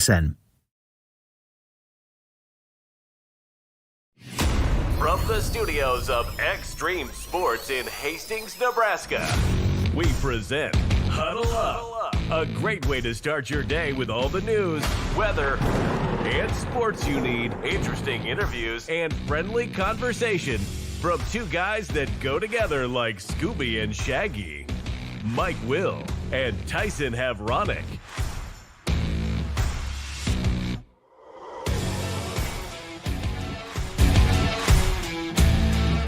From the studios of Extreme Sports in Hastings, Nebraska, we present Huddle Up, a great way to start your day with all the news, weather, and sports you need, interesting interviews, and friendly conversation from two guys that go together like Scooby and Shaggy, Mike Will and Tyson Havronic.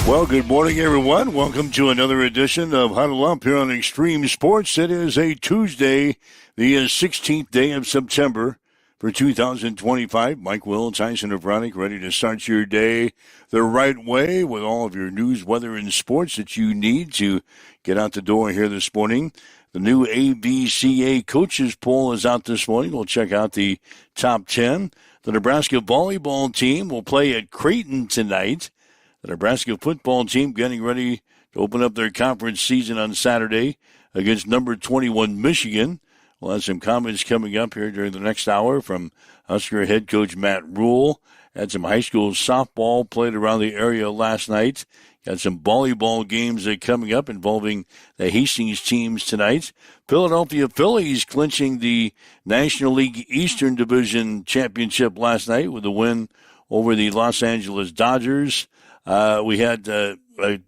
Well, good morning, everyone. Welcome to another edition of Huddle Up here on Extreme Sports. It is a Tuesday, the 16th day of September for 2025. Mike Will, Tyson Havronic, ready to start your day the right way with all of your news, weather, and sports that you need to get out the door here this morning. The new ABCA coaches poll is out this morning. We'll check out the top 10. The Nebraska volleyball team will play at Creighton tonight. The Nebraska football team getting ready to open up their conference season on Saturday against number 21 Michigan. We'll have some comments coming up here during the next hour from Husker head coach Matt Rule. Had some high school softball played around the area last night. Got some volleyball games coming up involving the Hastings teams tonight. Philadelphia Phillies clinching the National League Eastern Division Championship last night with a win over the Los Angeles Dodgers. We had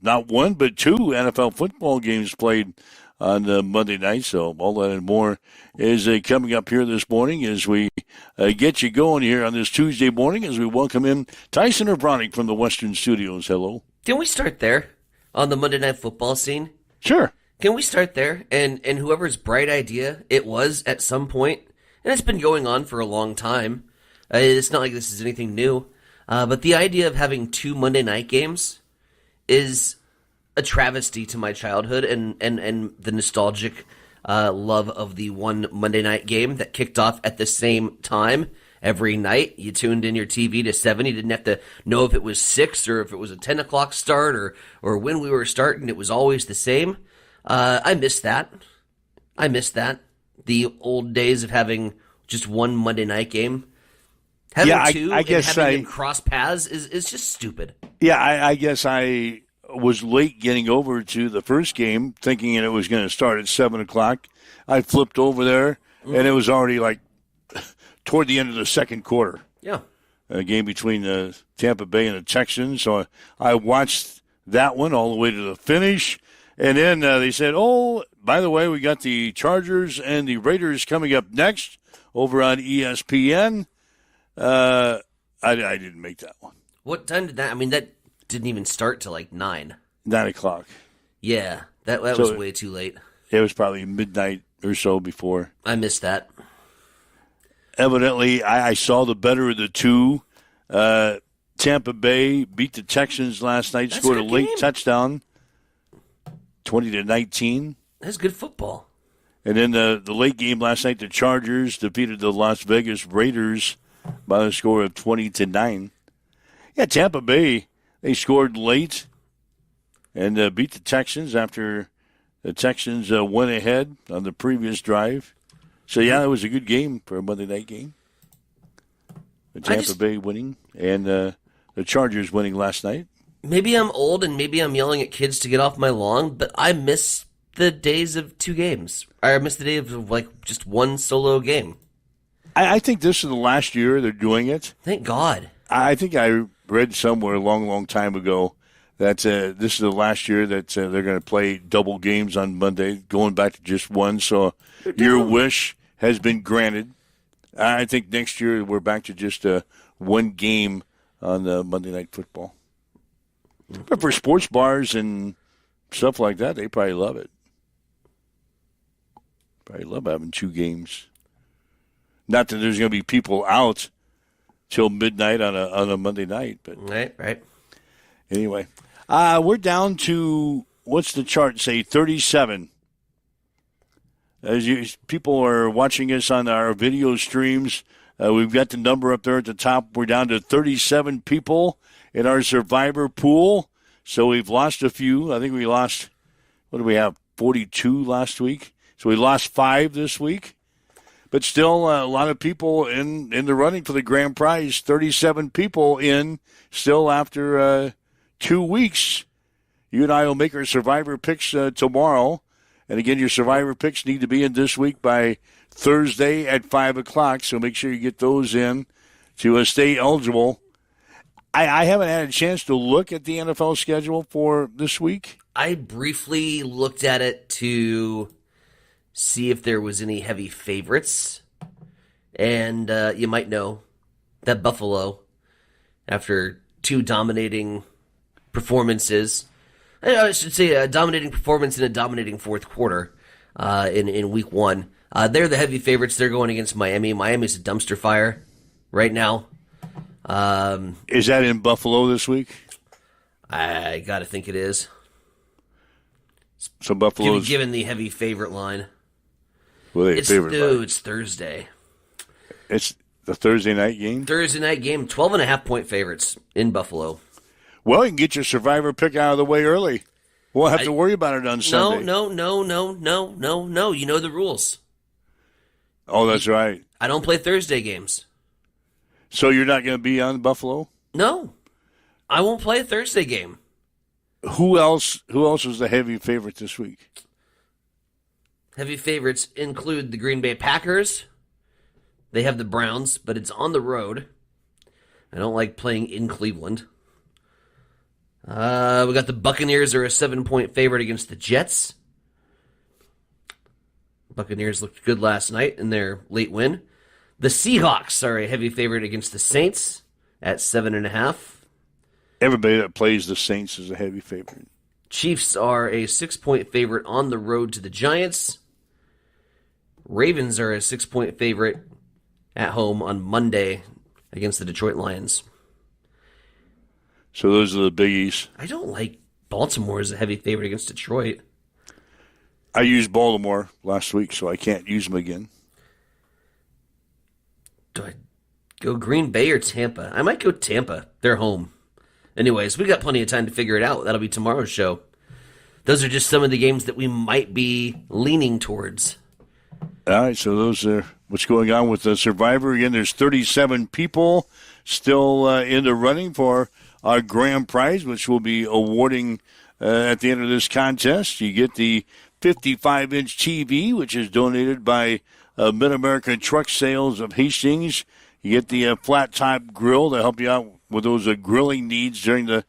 not one, but two NFL football games played on Monday night. So all that and more is coming up here this morning as we get you going here on this Tuesday morning as we welcome in Tyson Havronic from the Western Studios. Hello. Can we start there on the Monday Night Football scene? Sure. Can we start there? And whoever's bright idea it was at some point, and it's been going on for a long time. It's not like this is anything new. But the idea of having two Monday night games is a travesty to my childhood and the nostalgic love of the one Monday night game that kicked off at the same time every night. You tuned in your TV to 7. You didn't have to know if it was 6 or if it was a 10 o'clock start or when we were starting. It was always the same. I miss that. The old days of having just one Monday night game. Having two I guess and having them cross paths is just stupid. Yeah, I guess I was late getting over to the first game, thinking it was going to start at 7 o'clock. I flipped over there, and it was already like toward the end of the second quarter. Yeah. A game between Tampa Bay and the Texans. So I watched that one all the way to the finish. And then they said, oh, by the way, we got the Chargers and the Raiders coming up next over on ESPN. I didn't make that one. What time did that? I mean, that didn't even start till like 9. 9 o'clock. Yeah, that was way too late. It was probably midnight or so before. I missed that. Evidently, I saw the better of the two. Tampa Bay beat the Texans last night, scored a late touchdown, 20-19. That's good football. And then the late game last night, the Chargers defeated the Las Vegas Raiders by the score of 20-9. Yeah, Tampa Bay, they scored late and beat the Texans after the Texans went ahead on the previous drive. So, yeah, it was a good game for a Monday night game. The Tampa Bay winning and the Chargers winning last night. Maybe I'm old and maybe I'm yelling at kids to get off my lawn, but I miss the days of two games. I miss the day of like just one solo game. I think this is the last year they're doing it. Thank God. I think I read somewhere a long, long time ago that this is the last year that they're going to play double games on Monday, going back to just one. So your wish has been granted. I think next year we're back to just one game on Monday Night Football. But for sports bars and stuff like that, they probably love it. Probably love having two games. Not that there's going to be people out till midnight on a Monday night, but right. Anyway, we're down to what's the chart say? 37. As people are watching us on our video streams, we've got the number up there at the top. We're down to 37 people in our survivor pool. So we've lost a few. I think we lost. What do we have? 42 last week. So we lost 5 this week. but still a lot of people in the running for the grand prize. 37 people in still after 2 weeks. You and I will make our survivor picks tomorrow. And again, your survivor picks need to be in this week by Thursday at 5 o'clock. So make sure you get those in to stay eligible. I haven't had a chance to look at the NFL schedule for this week. I briefly looked at it to see if there was any heavy favorites. And you might know that Buffalo, after 2 dominating performances, I should say a dominating performance in a dominating fourth quarter in week 1. They're the heavy favorites. They're going against Miami. Miami's a dumpster fire right now. Is that in Buffalo this week? I got to think it is. So Buffalo's given the heavy favorite line. Well, it's Thursday. It's the Thursday night game? Thursday night game. 12.5-point favorites in Buffalo. Well, you can get your survivor pick out of the way early. We'll have to worry about it on Sunday. No. You know the rules. Oh, that's right. I don't play Thursday games. So you're not going to be on Buffalo? No. I won't play a Thursday game. Who else is the heavy favorite this week? Heavy favorites include the Green Bay Packers. They have the Browns, but it's on the road. I don't like playing in Cleveland. We got the Buccaneers are a 7-point favorite against the Jets. Buccaneers looked good last night in their late win. The Seahawks are a heavy favorite against the Saints at 7.5. Everybody that plays the Saints is a heavy favorite. Chiefs are a 6-point favorite on the road to the Giants. Ravens are a 6-point favorite at home on Monday against the Detroit Lions. So those are the biggies. I don't like Baltimore as a heavy favorite against Detroit. I used Baltimore last week, so I can't use them again. Do I go Green Bay or Tampa? I might go Tampa. They're home. Anyways, we got plenty of time to figure it out. That'll be tomorrow's show. Those are just some of the games that we might be leaning towards. All right, so those are what's going on with the Survivor. Again, there's 37 people still in the running for our grand prize, which we'll be awarding at the end of this contest. You get the 55-inch TV, which is donated by Mid-American Truck Sales of Hastings. You get the flat-top grill to help you out with those grilling needs during the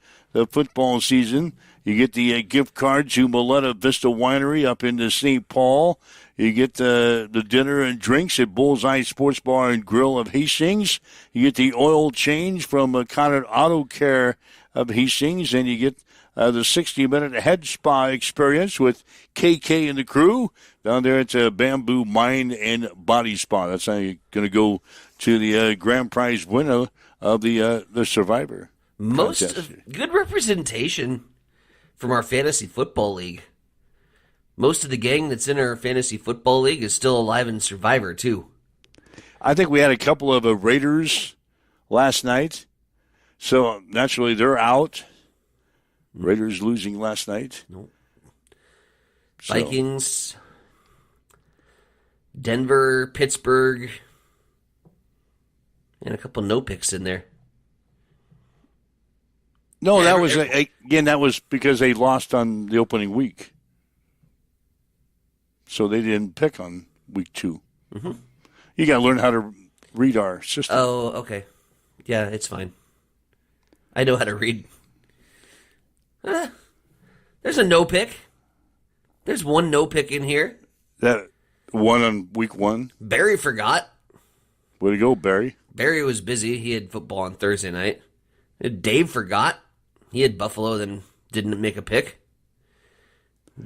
football season. You get the gift card to Moletta Vista Winery up in St. Paul. You get the dinner and drinks at Bullseye Sports Bar and Grill of Hastings. You get the oil change from Conard Auto Care of Hastings. And you get the 60-minute head spa experience with KK and the crew down there at Bamboo Mind and Body Spa. That's how you're going to go to the grand prize winner of the Survivor. Good representation from our fantasy football league. Most of the gang that's in our fantasy football league is still alive in Survivor, too. I think we had a couple of Raiders last night. So, naturally, they're out. Raiders losing last night. Nope. So. Vikings, Denver, Pittsburgh, and a couple no picks in there. No, that was because they lost on the opening week. So they didn't pick on week 2. Mm-hmm. You got to learn how to read our system. Oh, okay. Yeah, it's fine. I know how to read. There's a no pick. There's one no pick in here. That one on week 1? Barry forgot. Way to go, Barry. Barry was busy. He had football on Thursday night. Dave forgot. He had Buffalo, then didn't make a pick.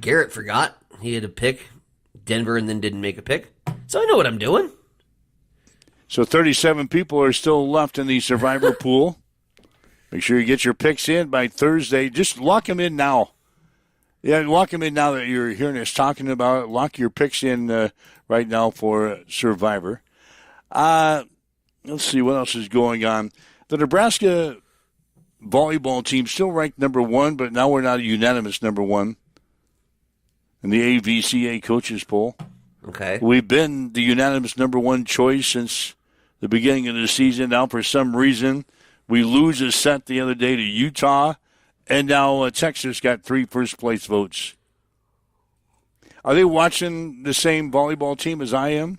Garrett forgot. He had a pick. Denver, and then didn't make a pick. So I know what I'm doing. So 37 people are still left in the Survivor pool. Make sure you get your picks in by Thursday. Just lock them in now. Yeah, lock them in now that you're hearing us talking about it. Lock your picks in right now for Survivor. Let's see what else is going on. The Nebraska volleyball team still ranked number 1, but now we're not a unanimous number 1 in the AVCA coaches poll. Okay. We've been the unanimous number one choice since the beginning of the season. Now, for some reason, we lose a set the other day to Utah, and now Texas got 3 first-place votes. Are they watching the same volleyball team as I am?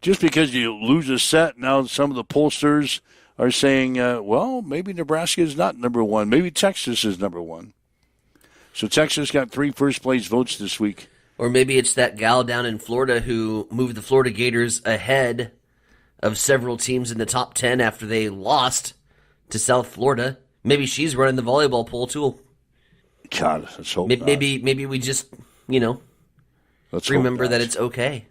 Just because you lose a set, now some of the pollsters are saying, well, maybe Nebraska is not number one. Maybe Texas is number one. So Texas got 3 first-place votes this week. Or maybe it's that gal down in Florida who moved the Florida Gators ahead of several teams in the top 10 after they lost to South Florida. Maybe she's running the volleyball poll, too. God, let's hope maybe we just, let's remember that it's okay.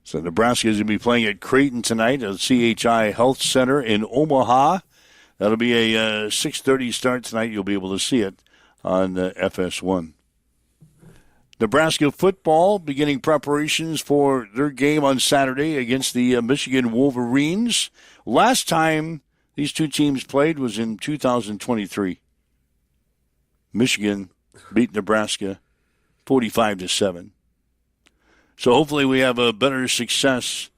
So Nebraska is going to be playing at Creighton tonight at CHI Health Center in Omaha. That'll be a 6:30 start tonight. You'll be able to see it on FS1. Nebraska football beginning preparations for their game on Saturday against the Michigan Wolverines. Last time these two teams played was in 2023. Michigan beat Nebraska 45-7. So hopefully we have a better success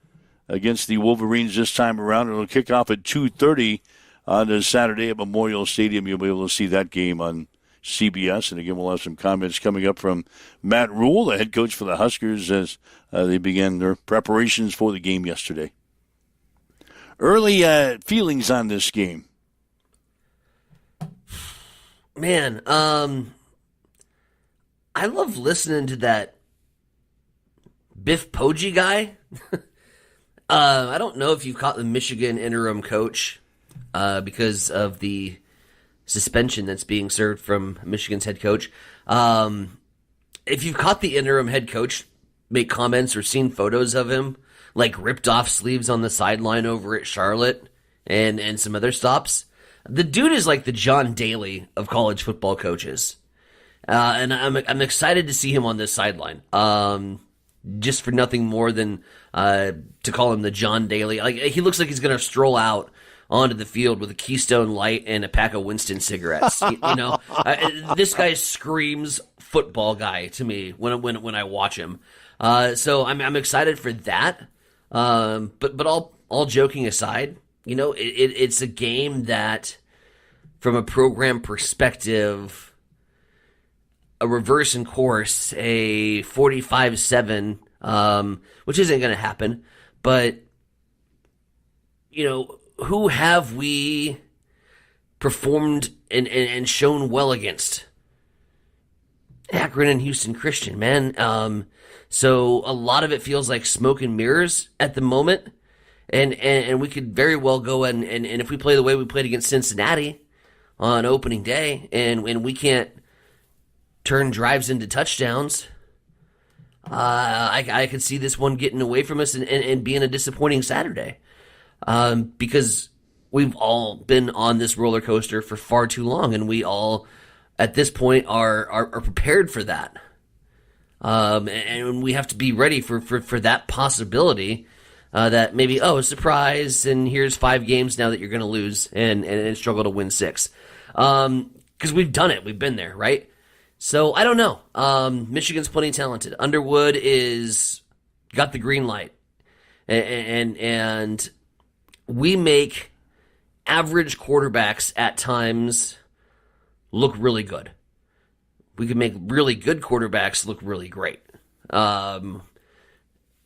against the Wolverines this time around. It'll kick off at 2:30 on Saturday at Memorial Stadium. You'll be able to see that game on CBS. And again, we'll have some comments coming up from Matt Rule, the head coach for the Huskers, as they began their preparations for the game yesterday. Early feelings on this game. Man, I love listening to that Biff Poggi guy. I don't know if you've caught the Michigan interim coach because of the suspension that's being served from Michigan's head coach. If you've caught the interim head coach make comments or seen photos of him, like ripped off sleeves on the sideline over at Charlotte and some other stops, the dude is like the John Daly of college football coaches. And I'm excited to see him on this sideline. Just for nothing more than to call him the John Daly. Like, he looks like he's going to stroll out onto the field with a Keystone Light and a pack of Winston cigarettes. This guy screams football guy to me when I watch him. So I'm excited for that. But all joking aside, it's a game that, from a program perspective, a reverse in course, a 45-7, which isn't going to happen. But, who have we performed and shown well against? Akron and Houston Christian, man. So a lot of it feels like smoke and mirrors at the moment. And we could very well go and if we play the way we played against Cincinnati on opening day, and we can't turn drives into touchdowns, I could see this one getting away from us and being a disappointing Saturday. Because we've all been on this roller coaster for far too long, and we all, at this point, are prepared for that. And we have to be ready for that possibility, that maybe, a surprise, and here's 5 games now that you're going to lose and struggle to win 6. Because we've done it. We've been there, right? So, I don't know. Michigan's plenty talented. Underwood got the green light. And we make average quarterbacks at times look really good. We can make really good quarterbacks look really great.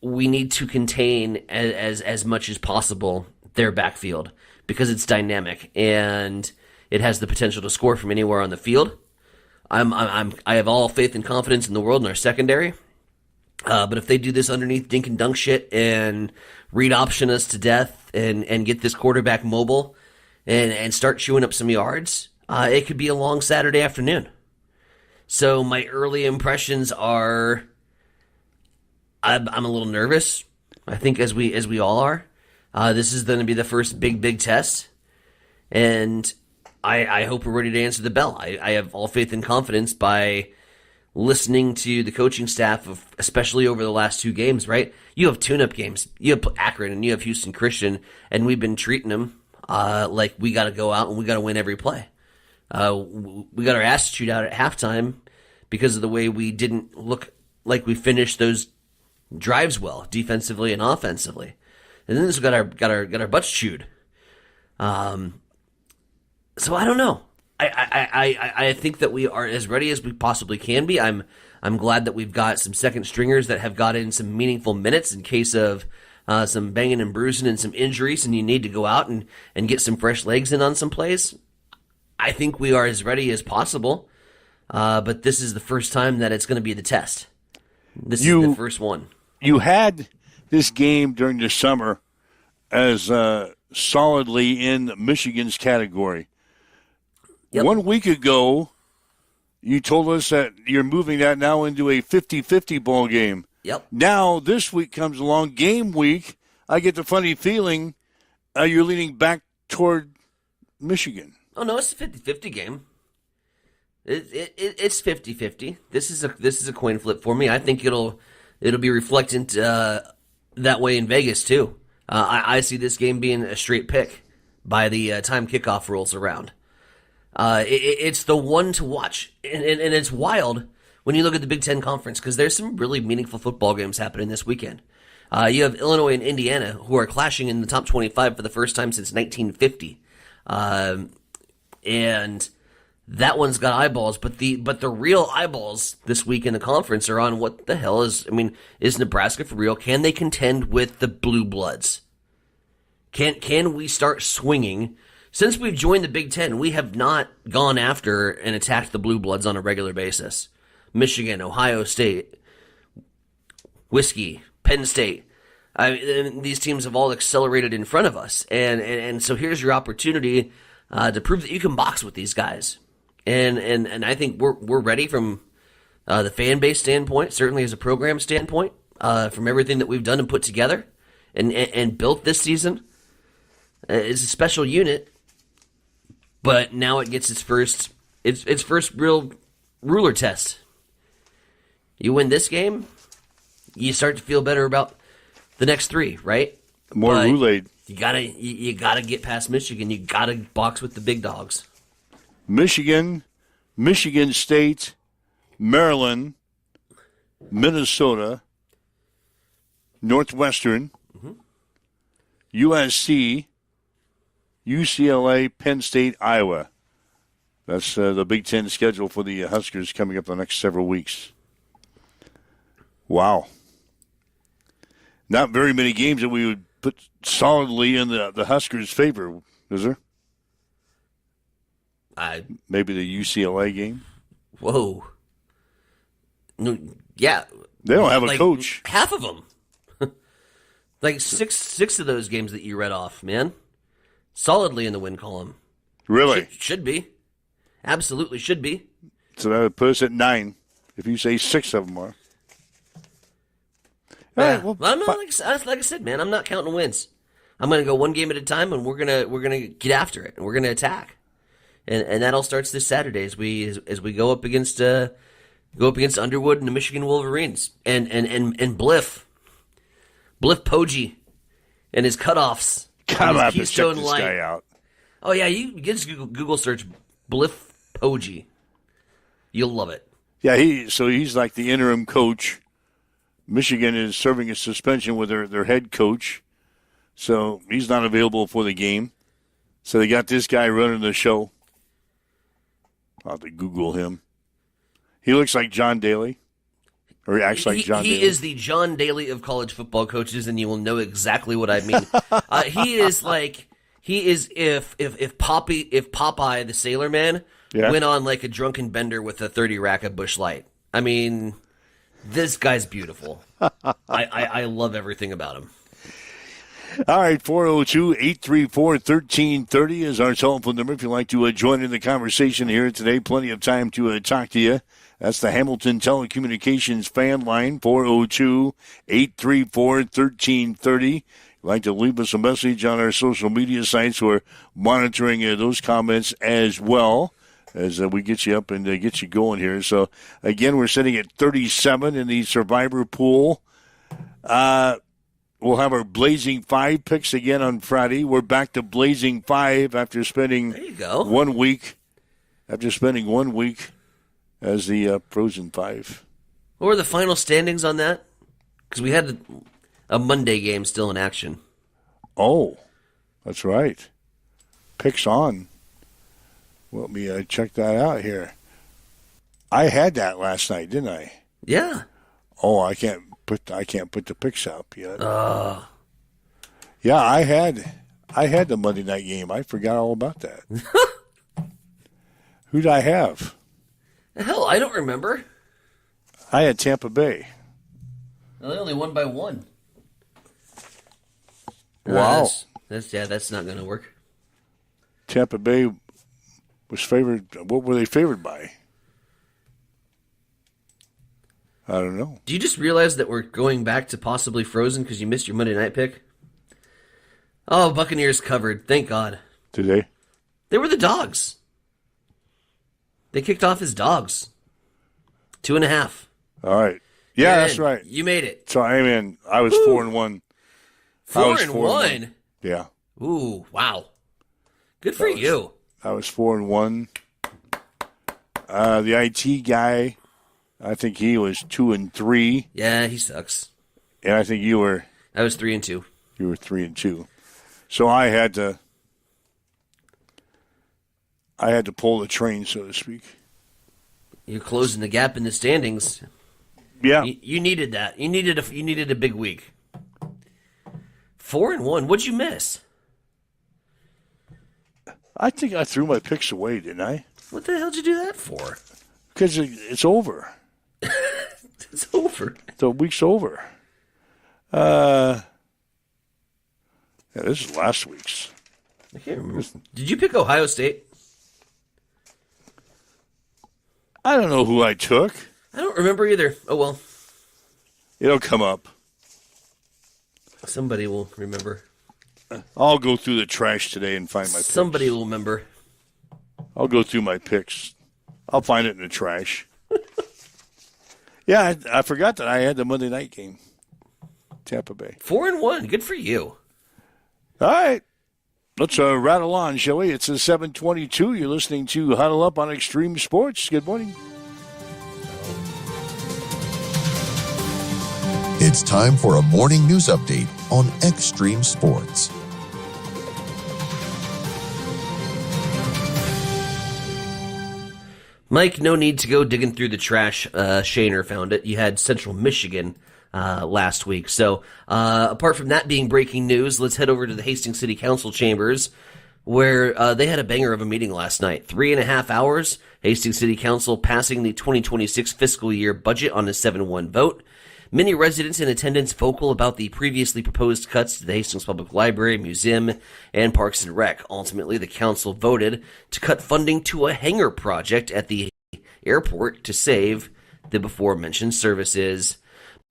We need to contain as much as possible their backfield because it's dynamic and it has the potential to score from anywhere on the field. I have all faith and confidence in the world in our secondary. But if they do this underneath dink and dunk shit and read option us to death and get this quarterback mobile and start chewing up some yards, it could be a long Saturday afternoon. So my early impressions are, I'm a little nervous. I think as we all are. This is going to be the first big test, and I hope we're ready to answer the bell. I have all faith and confidence by listening to the coaching staff, especially over the last 2 games, right? You have tune-up games. You have Akron and you have Houston Christian, and we've been treating them like we got to go out and we got to win every play. We got our asses chewed out at halftime because of the way we didn't look like we finished those drives well defensively and offensively, and then this got our butts chewed. So I don't know. I think that we are as ready as we possibly can be. I'm glad that we've got some second stringers that have got in some meaningful minutes in case of some banging and bruising and some injuries, and you need to go out and get some fresh legs in on some plays. I think we are as ready as possible, but this is the first time that it's going to be the test. This is the first one. You had this game during the summer as solidly in Michigan's category. Yep. 1 week ago, you told us that you're moving that now into a 50-50 ball game. Yep. Now, this week comes along, game week. I get the funny feeling you're leaning back toward Michigan. Oh, no, it's a 50-50 game. It's 50-50. This is a coin flip for me. I think it'll be reflected that way in Vegas, too. I see this game being a straight pick by the time kickoff rolls around. It's the one to watch, and it's wild when you look at the Big Ten Conference because there's some really meaningful football games happening this weekend. You have Illinois and Indiana who are clashing in the top 25 for the first time since 1950, and that one's got eyeballs. But the real eyeballs this week in the conference are on what the hell is Nebraska for real? Can they contend with the Blue Bloods? Can we start swinging? Since we've joined the Big Ten, we have not gone after and attacked the Blue Bloods on a regular basis. Michigan, Ohio State, Whiskey, Penn State. These teams have all accelerated in front of us. And so here's your opportunity to prove that you can box with these guys. And I think we're ready from the fan base standpoint, certainly as a program standpoint, from everything that we've done and put together and built this season. It's a special unit. But now it gets its first real ruler test. You win this game, you start to feel better about the next three, right? More roulade. You gotta get past Michigan. You gotta box with the big dogs. Michigan, Michigan State, Maryland, Minnesota, Northwestern, USC, UCLA, Penn State, Iowa. That's the Big Ten schedule for the Huskers coming up the next several weeks. Wow. Not very many games that we would put solidly in the Huskers' favor, is there? Maybe the UCLA game? Whoa. No, yeah. They don't have a coach. Half of them. Like six of those games that you read off, man. Solidly in the win column. Really? Should be. Absolutely should be. So that would put us at 9, if you say 6 of them are. Yeah. Well, I'm not, like I said, man, I'm not counting wins. I'm going to go one game at a time, and we're gonna get after it, and we're going to attack. And that all starts this Saturday as we go up against Underwood and the Michigan Wolverines and Bliff Poggi and his cutoffs. I'm have to check this guy out. Oh yeah, you just Google search Bliff Poggi. You'll love it. Yeah, he's like the interim coach. Michigan is serving a suspension with their head coach, so he's not available for the game. So they got this guy running the show. I'll have to Google him. He looks like John Daly. Or he acts like John Daly. He is the John Daly of college football coaches, and you will know exactly what I mean. He is if Popeye the Sailor Man went on like a drunken bender with a 30 rack of Busch Light. I mean, this guy's beautiful. I love everything about him. All right, 402-834-1330 is our telephone number if you'd like to join in the conversation here today. Plenty of time to talk to you. That's the Hamilton Telecommunications fan line, 402-834-1330. You'd like to leave us a message on our social media sites. We're monitoring those comments as well as we get you up and get you going here. So, again, we're sitting at 37 in the Survivor pool. We'll have our Blazing 5 picks again on Friday. We're back to Blazing 5 after spending 1 week. After spending 1 week as the Frozen 5. What were the final standings on that? because we had a Monday game still in action. Oh, that's right. Picks on. Let me check that out here. I had that last night, didn't I? Yeah. Oh, I can't put the picks up yet. Yeah, I had the Monday night game. I forgot all about that. Who'd I have? Hell, I don't remember. I had Tampa Bay. Well, they only won by 1. Wow. That's not going to work. Tampa Bay was favored. What were they favored by? I don't know. Do you just realize that we're going back to possibly Frozen because you missed your Monday night pick? Oh, Buccaneers covered. Thank God. Did they? They were the dogs. They kicked off as dogs. 2.5. All right. Yeah, that's right. You made it. So I mean, I was 4-1. 4-1? Yeah. Ooh, wow. Good for you. I was 4-1. The IT guy, I think he was 2-3. Yeah, he sucks. And I think you were. I was 3-2. You were 3-2. So I had to pull the train, so to speak. You're closing the gap in the standings. Yeah. You needed that. You needed a big week. 4-1. What'd you miss? I think I threw my picks away, didn't I? What the hell did you do that for? Because it's over. It's over. The week's over. Yeah, this is last week's. I can't remember. Did you pick Ohio State? I don't know who I took. I don't remember either. Oh, well. It'll come up. Somebody will remember. I'll go through the trash today and find my picks. Somebody will remember. I'll go through my picks. I'll find it in the trash. Yeah, I forgot that I had the Monday night game. Tampa Bay. 4-1. Good for you. All right. Let's rattle on, shall we? It's a 7:22. You're listening to Huddle Up on Extreme Sports. Good morning. It's time for a morning news update on Extreme Sports. Mike, no need to go digging through the trash. Shaner found it. You had Central Michigan last week. So apart from that being breaking news, let's head over to the Hastings City Council chambers where they had a banger of a meeting last night. 3.5 hours. Hastings City Council passing the 2026 fiscal year budget on a 7-1 vote. Many residents in attendance vocal about the previously proposed cuts to the Hastings Public Library, Museum, and Parks and Rec. Ultimately, the council voted to cut funding to a hangar project at the airport to save the before-mentioned services.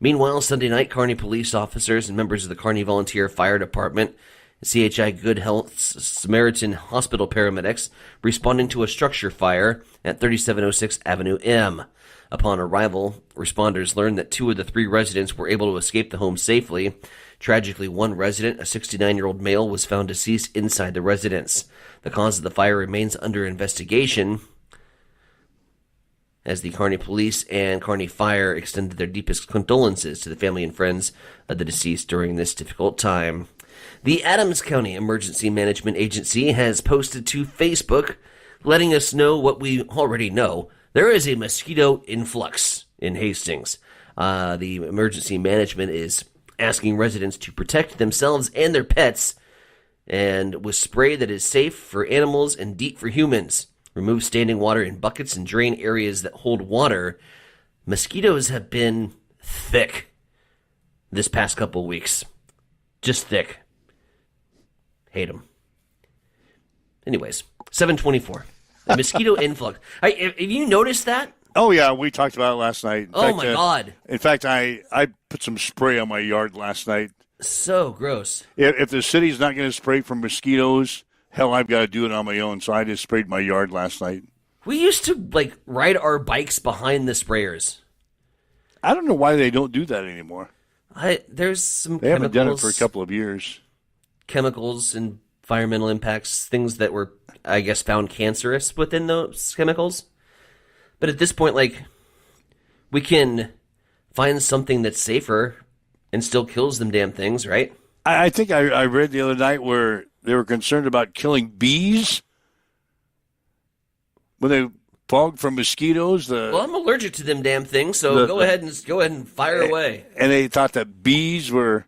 Meanwhile, Sunday night, Kearney police officers and members of the Kearney Volunteer Fire Department, CHI Good Health Samaritan Hospital paramedics responding to a structure fire at 3706 Avenue M. Upon arrival, responders learned that 2 of the 3 residents were able to escape the home safely. Tragically, one resident, a 69-year-old male, was found deceased inside the residence. The cause of the fire remains under investigation as the Kearney Police and Kearney Fire extended their deepest condolences to the family and friends of the deceased during this difficult time. The Adams County Emergency Management Agency has posted to Facebook letting us know what we already know. There is a mosquito influx in Hastings. The emergency management is asking residents to protect themselves and their pets and with spray that is safe for animals and deep for humans. Remove standing water in buckets and drain areas that hold water. Mosquitoes have been thick this past couple of weeks. Just thick. Hate them. Anyways, 7:24. The mosquito influx. Have you noticed that? Oh, yeah, we talked about it last night. My God. In fact, I put some spray on my yard last night. So gross. If the city's not going to spray for mosquitoes, hell, I've got to do it on my own. So I just sprayed my yard last night. We used to, ride our bikes behind the sprayers. I don't know why they don't do that anymore. There's some They haven't done it for a couple of years. Chemicals and environmental impacts, things that were, I guess, found cancerous within those chemicals. But at this point, we can find something that's safer and still kills them damn things, right? I think I read the other night where they were concerned about killing bees when they fog from mosquitoes. Well, I'm allergic to them damn things, so go ahead and fire away. And they thought that bees were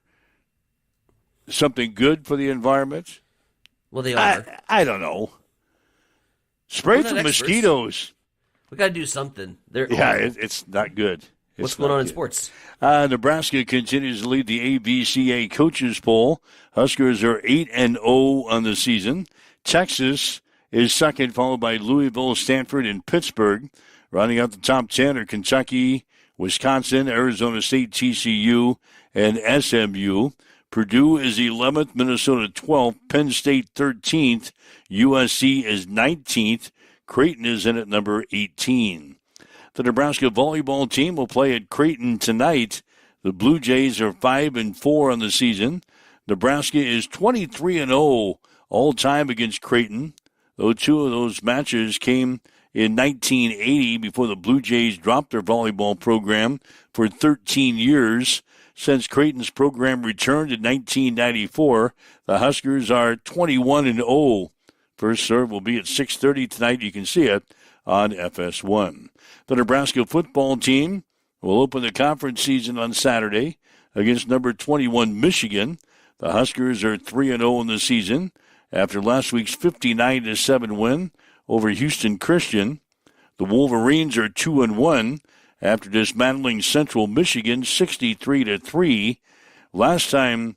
something good for the environment. Well, they are. I don't know. Spray for mosquitoes. We got to do something. It's not good. What's going on in sports? Nebraska continues to lead the ABCA coaches poll. Huskers are 8-0 on the season. Texas is second, followed by Louisville, Stanford, and Pittsburgh. Rounding out the top 10 are Kentucky, Wisconsin, Arizona State, TCU, and SMU. Purdue is 11th, Minnesota 12th, Penn State 13th, USC is 19th, Creighton is in at number 18. The Nebraska volleyball team will play at Creighton tonight. The Blue Jays are 5-4 on the season. Nebraska is 23-0 all time against Creighton, though two of those matches came in 1980 before the Blue Jays dropped their volleyball program for 13 years. Since Creighton's program returned in 1994, the Huskers are 21-0. First serve will be at 6:30 tonight. You can see it on FS1. The Nebraska football team will open the conference season on Saturday against number 21 Michigan. The Huskers are 3-0 in the season after last week's 59-7 win over Houston Christian. The Wolverines are 2-1 after dismantling Central Michigan 63-3. Last time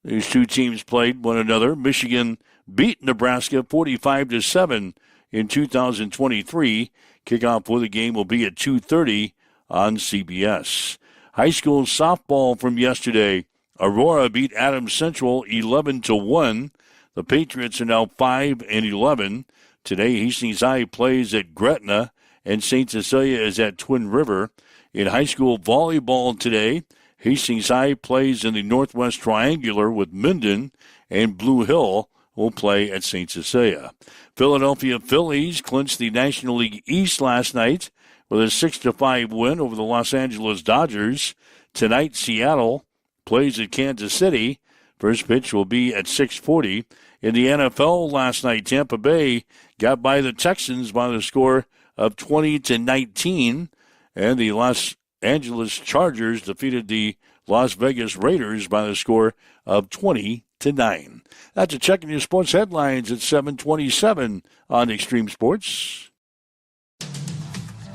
these two teams played one another, Michigan beat Nebraska 45-7 in 2023. Kickoff for the game will be at 2:30 on CBS. High school softball from yesterday. Aurora beat Adams Central 11-1. The Patriots are now 5-11. Today, Hastings High plays at Gretna, and St. Cecilia is at Twin River. In high school volleyball today, Hastings High plays in the Northwest Triangular with Minden, and Blue Hill will play at St. Cecilia. Philadelphia Phillies clinched the National League East last night with a 6-5 win over the Los Angeles Dodgers. Tonight, Seattle plays at Kansas City. First pitch will be at 6:40. In the NFL last night, Tampa Bay got by the Texans by the score of 20-19, and the Los Angeles Chargers defeated the Las Vegas Raiders by the score of 20-9. That's a check in your sports headlines at 7:27 on Extreme Sports.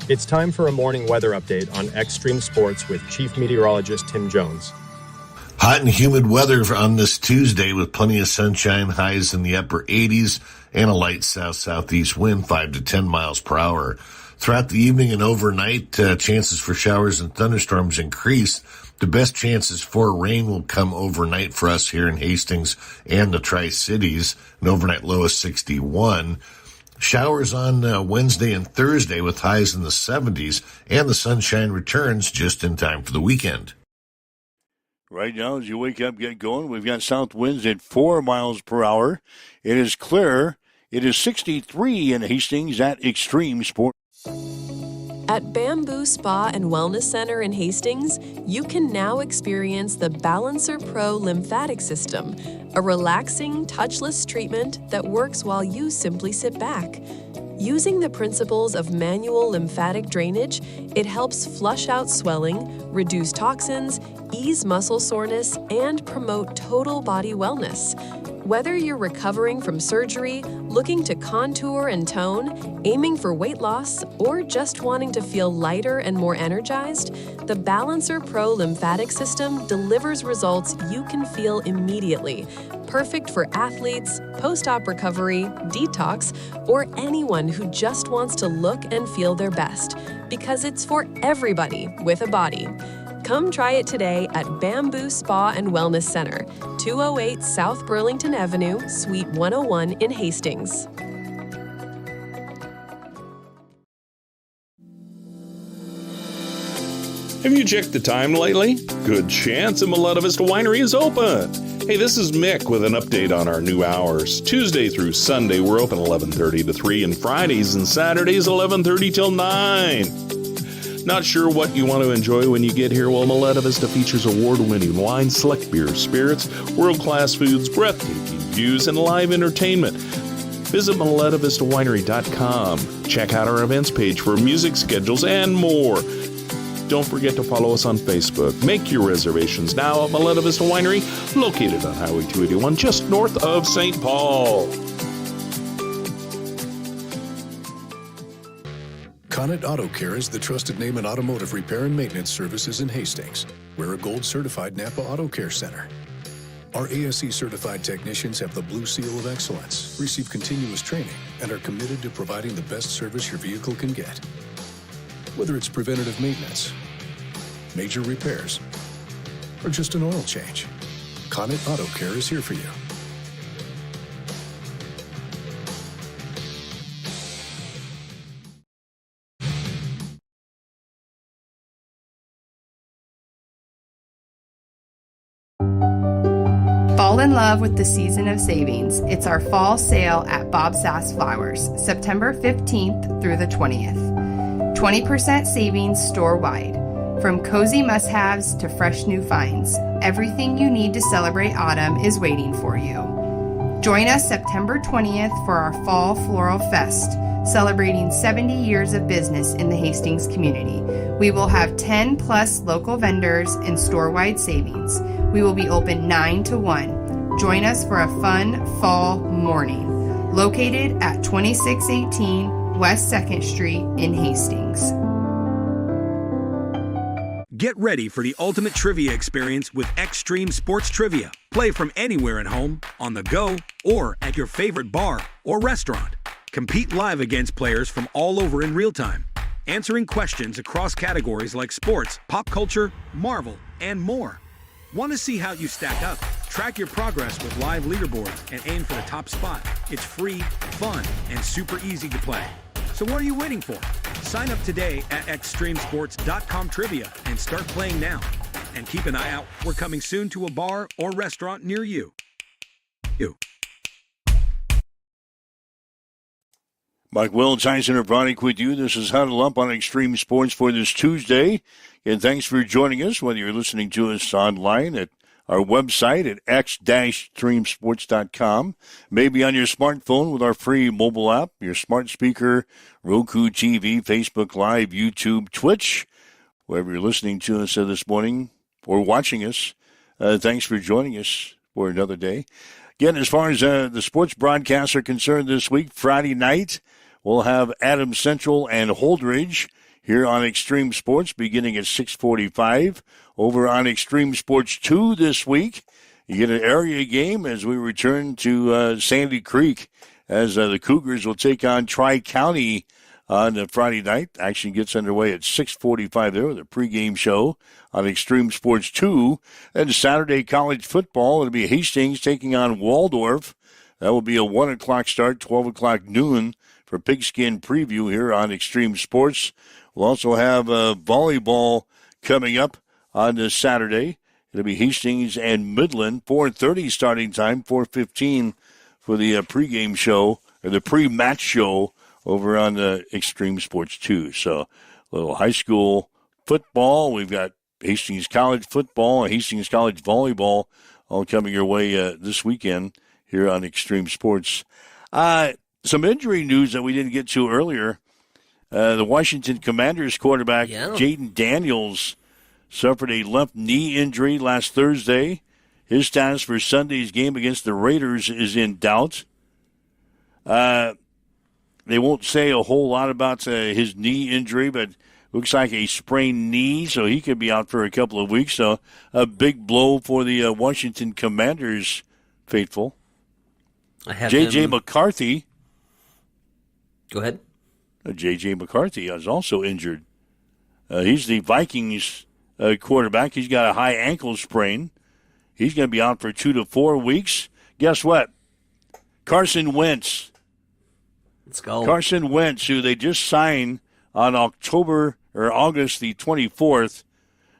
It's time for a morning weather update on Extreme Sports with Chief Meteorologist Tim Jones. Hot and humid weather on this Tuesday with plenty of sunshine, highs in the upper 80s, and a light south-southeast wind, 5 to 10 miles per hour. Throughout the evening and overnight, chances for showers and thunderstorms increase. The best chances for rain will come overnight for us here in Hastings and the Tri-Cities, an overnight low of 61. Showers on Wednesday and Thursday with highs in the 70s, and the sunshine returns just in time for the weekend. Right now, as you wake up, get going, we've got south winds at 4 miles per hour. It is clear. It is 63 in Hastings at Extreme Sport. At Bamboo Spa and Wellness Center in Hastings, you can now experience the Balancer Pro lymphatic system, a relaxing, touchless treatment that works while you simply sit back. Using the principles of manual lymphatic drainage, it helps flush out swelling, reduce toxins, ease muscle soreness, and promote total body wellness. Whether you're recovering from surgery, looking to contour and tone, aiming for weight loss, or just wanting to feel lighter and more energized, the Balancer Pro lymphatic system delivers results you can feel immediately. Perfect for athletes, post-op recovery, detox, or anyone who just wants to look and feel their best, because it's for everybody with a body. Come try it today at Bamboo Spa and Wellness Center, 208 South Burlington Avenue, Suite 101 in Hastings. Have you checked the time lately? Good chance a Miletta Vista Winery is open. Hey, this is Mick with an update on our new hours. Tuesday through Sunday, we're open 11:30 to 3, and Fridays and Saturdays 11:30 till 9. Not sure what you want to enjoy when you get here? Well, Maleta Vista features award-winning wine, select beers, spirits, world-class foods, breathtaking views, and live entertainment. Visit MaletaVistaWinery.com. Check out our events page for music schedules and more. Don't forget to follow us on Facebook. Make your reservations now at Maleta Vista Winery, located on Highway 281, just north of St. Paul. Connet Auto Care is the trusted name in automotive repair and maintenance services in Hastings. We're a gold-certified Napa Auto Care Center. Our ASE-certified technicians have the Blue Seal of Excellence, receive continuous training, and are committed to providing the best service your vehicle can get. Whether it's preventative maintenance, major repairs, or just an oil change, Connet Auto Care is here for you. Fall in love with the season of savings. It's our fall sale at Bob Sass Flowers, September 15th through the 20th. 20% savings store-wide. From cozy must-haves to fresh new finds, everything you need to celebrate autumn is waiting for you. Join us September 20th for our Fall Floral Fest, celebrating 70 years of business in the Hastings community. We will have 10 plus local vendors and store-wide savings. We will be open 9 to 1. Join us for a fun fall morning. Located at 2618 West 2nd Street in Hastings. Get ready for the ultimate trivia experience with Extreme Sports Trivia. Play from anywhere at home, on the go, or at your favorite bar or restaurant. Compete live against players from all over in real time, answering questions across categories like sports, pop culture, Marvel, and more. Want to see how you stack up? Track your progress with live leaderboards and aim for the top spot. It's free, fun, and super easy to play. So what are you waiting for? Sign up today at extremesports.com trivia and start playing now. And keep an eye out. We're coming soon to a bar or restaurant near you. Mike Will, Tyson O'Brien with you. This is Huddle Up on Extreme Sports for this Tuesday. And thanks for joining us, whether you're listening to us online at our website at x-streamsports.com, maybe on your smartphone with our free mobile app, your smart speaker, Roku TV, Facebook Live, YouTube, Twitch, wherever you're listening to us this morning or watching us. Thanks for joining us for another day. Again, as far as the sports broadcasts are concerned this week, Friday night, we'll have Adams Central and Holdridge here on Extreme Sports beginning at 6:45. Over on Extreme Sports 2 this week, you get an area game as we return to Sandy Creek as the Cougars will take on Tri-County on Friday night. Action gets underway at 6:45 there with a pregame show on Extreme Sports 2. And Saturday college football, it'll be Hastings taking on Waldorf. That will be a 1 o'clock start, 12 o'clock noon for Pigskin Preview here on Extreme Sports. We'll also have volleyball coming up on this Saturday. It'll be Hastings and Midland, 4:30 starting time, 4:15 for the pregame show, or the pre-match show over on Extreme Sports 2. So a little high school football. We've got Hastings College football and Hastings College volleyball all coming your way this weekend here on Extreme Sports. Some injury news that we didn't get to earlier. The Washington Commanders quarterback, Jaden Daniels, suffered a left knee injury last Thursday. His status for Sunday's game against the Raiders is in doubt. They won't say a whole lot about his knee injury, but looks like a sprained knee, so he could be out for a couple of weeks. So a big blow for the Washington Commanders faithful. J.J. McCarthy. Go ahead. J.J. McCarthy is also injured. He's the Vikings quarterback. He's got a high ankle sprain. He's going to be out for 2 to 4 weeks. Guess what? Carson Wentz. Let's go. Carson Wentz, who they just signed on August the 24th,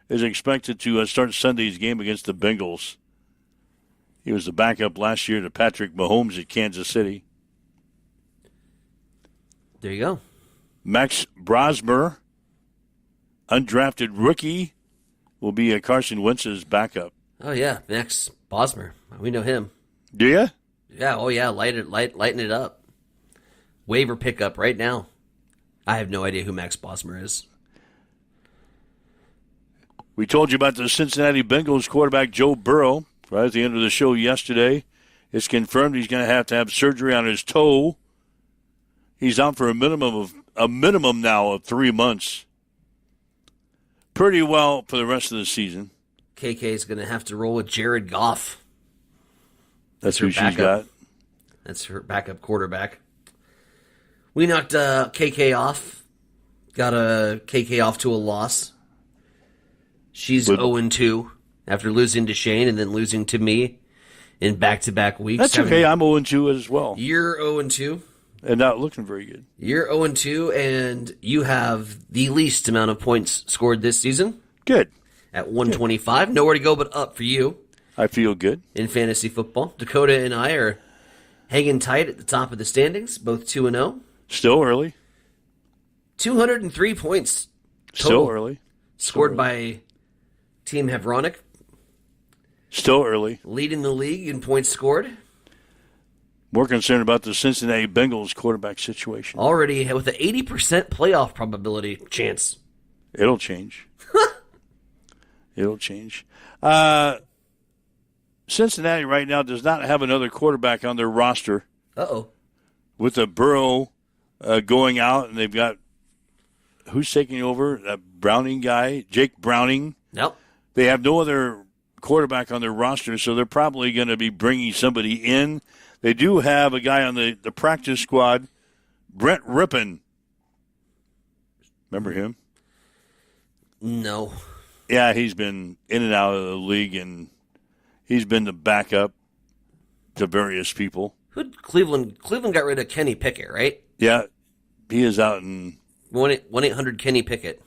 is expected to start Sunday's game against the Bengals. He was the backup last year to Patrick Mahomes at Kansas City. There you go. Max Brosmer undrafted rookie will be Carson Wentz's backup. Oh, yeah, Max Bosmer. We know him. Do you? Yeah, oh, yeah, lighten it up. Waiver pickup right now. I have no idea who Max Bosmer is. We told you about the Cincinnati Bengals quarterback Joe Burrow right at the end of the show yesterday. It's confirmed he's going to have surgery on his toe. He's out for a minimum now of 3 months. Pretty well for the rest of the season. KK is going to have to roll with Jared Goff. That's who she's got. That's her backup quarterback. We knocked KK off. Got a KK off to a loss. She's 0-2 after losing to Shane and then losing to me in back-to-back weeks. That's okay. I'm 0-2 as well. You're 0-2. And not looking very good. You're 0-2, and you have the least amount of points scored this season. Good. At 125. Good. Nowhere to go but up for you. I feel good. In fantasy football. Dakota and I are hanging tight at the top of the standings, both 2-0. Still early. 203 points total. Still early. Scored by Team Hevronic. Still early. Leading the league in points scored. More concerned about the Cincinnati Bengals quarterback situation. Already with an 80% playoff probability chance. It'll change. It'll change. Cincinnati right now does not have another quarterback on their roster. Uh-oh. With the Burrow going out, and they've got, who's taking over? That Browning guy, Jake Browning. Nope. They have no other quarterback on their roster, so they're probably going to be bringing somebody in. They do have a guy on the practice squad, Brent Rippon. Remember him? No. Yeah, he's been in and out of the league, and he's been the backup to various people. Cleveland got rid of Kenny Pickett, right? Yeah, he is out in 1-800 Kenny Pickett.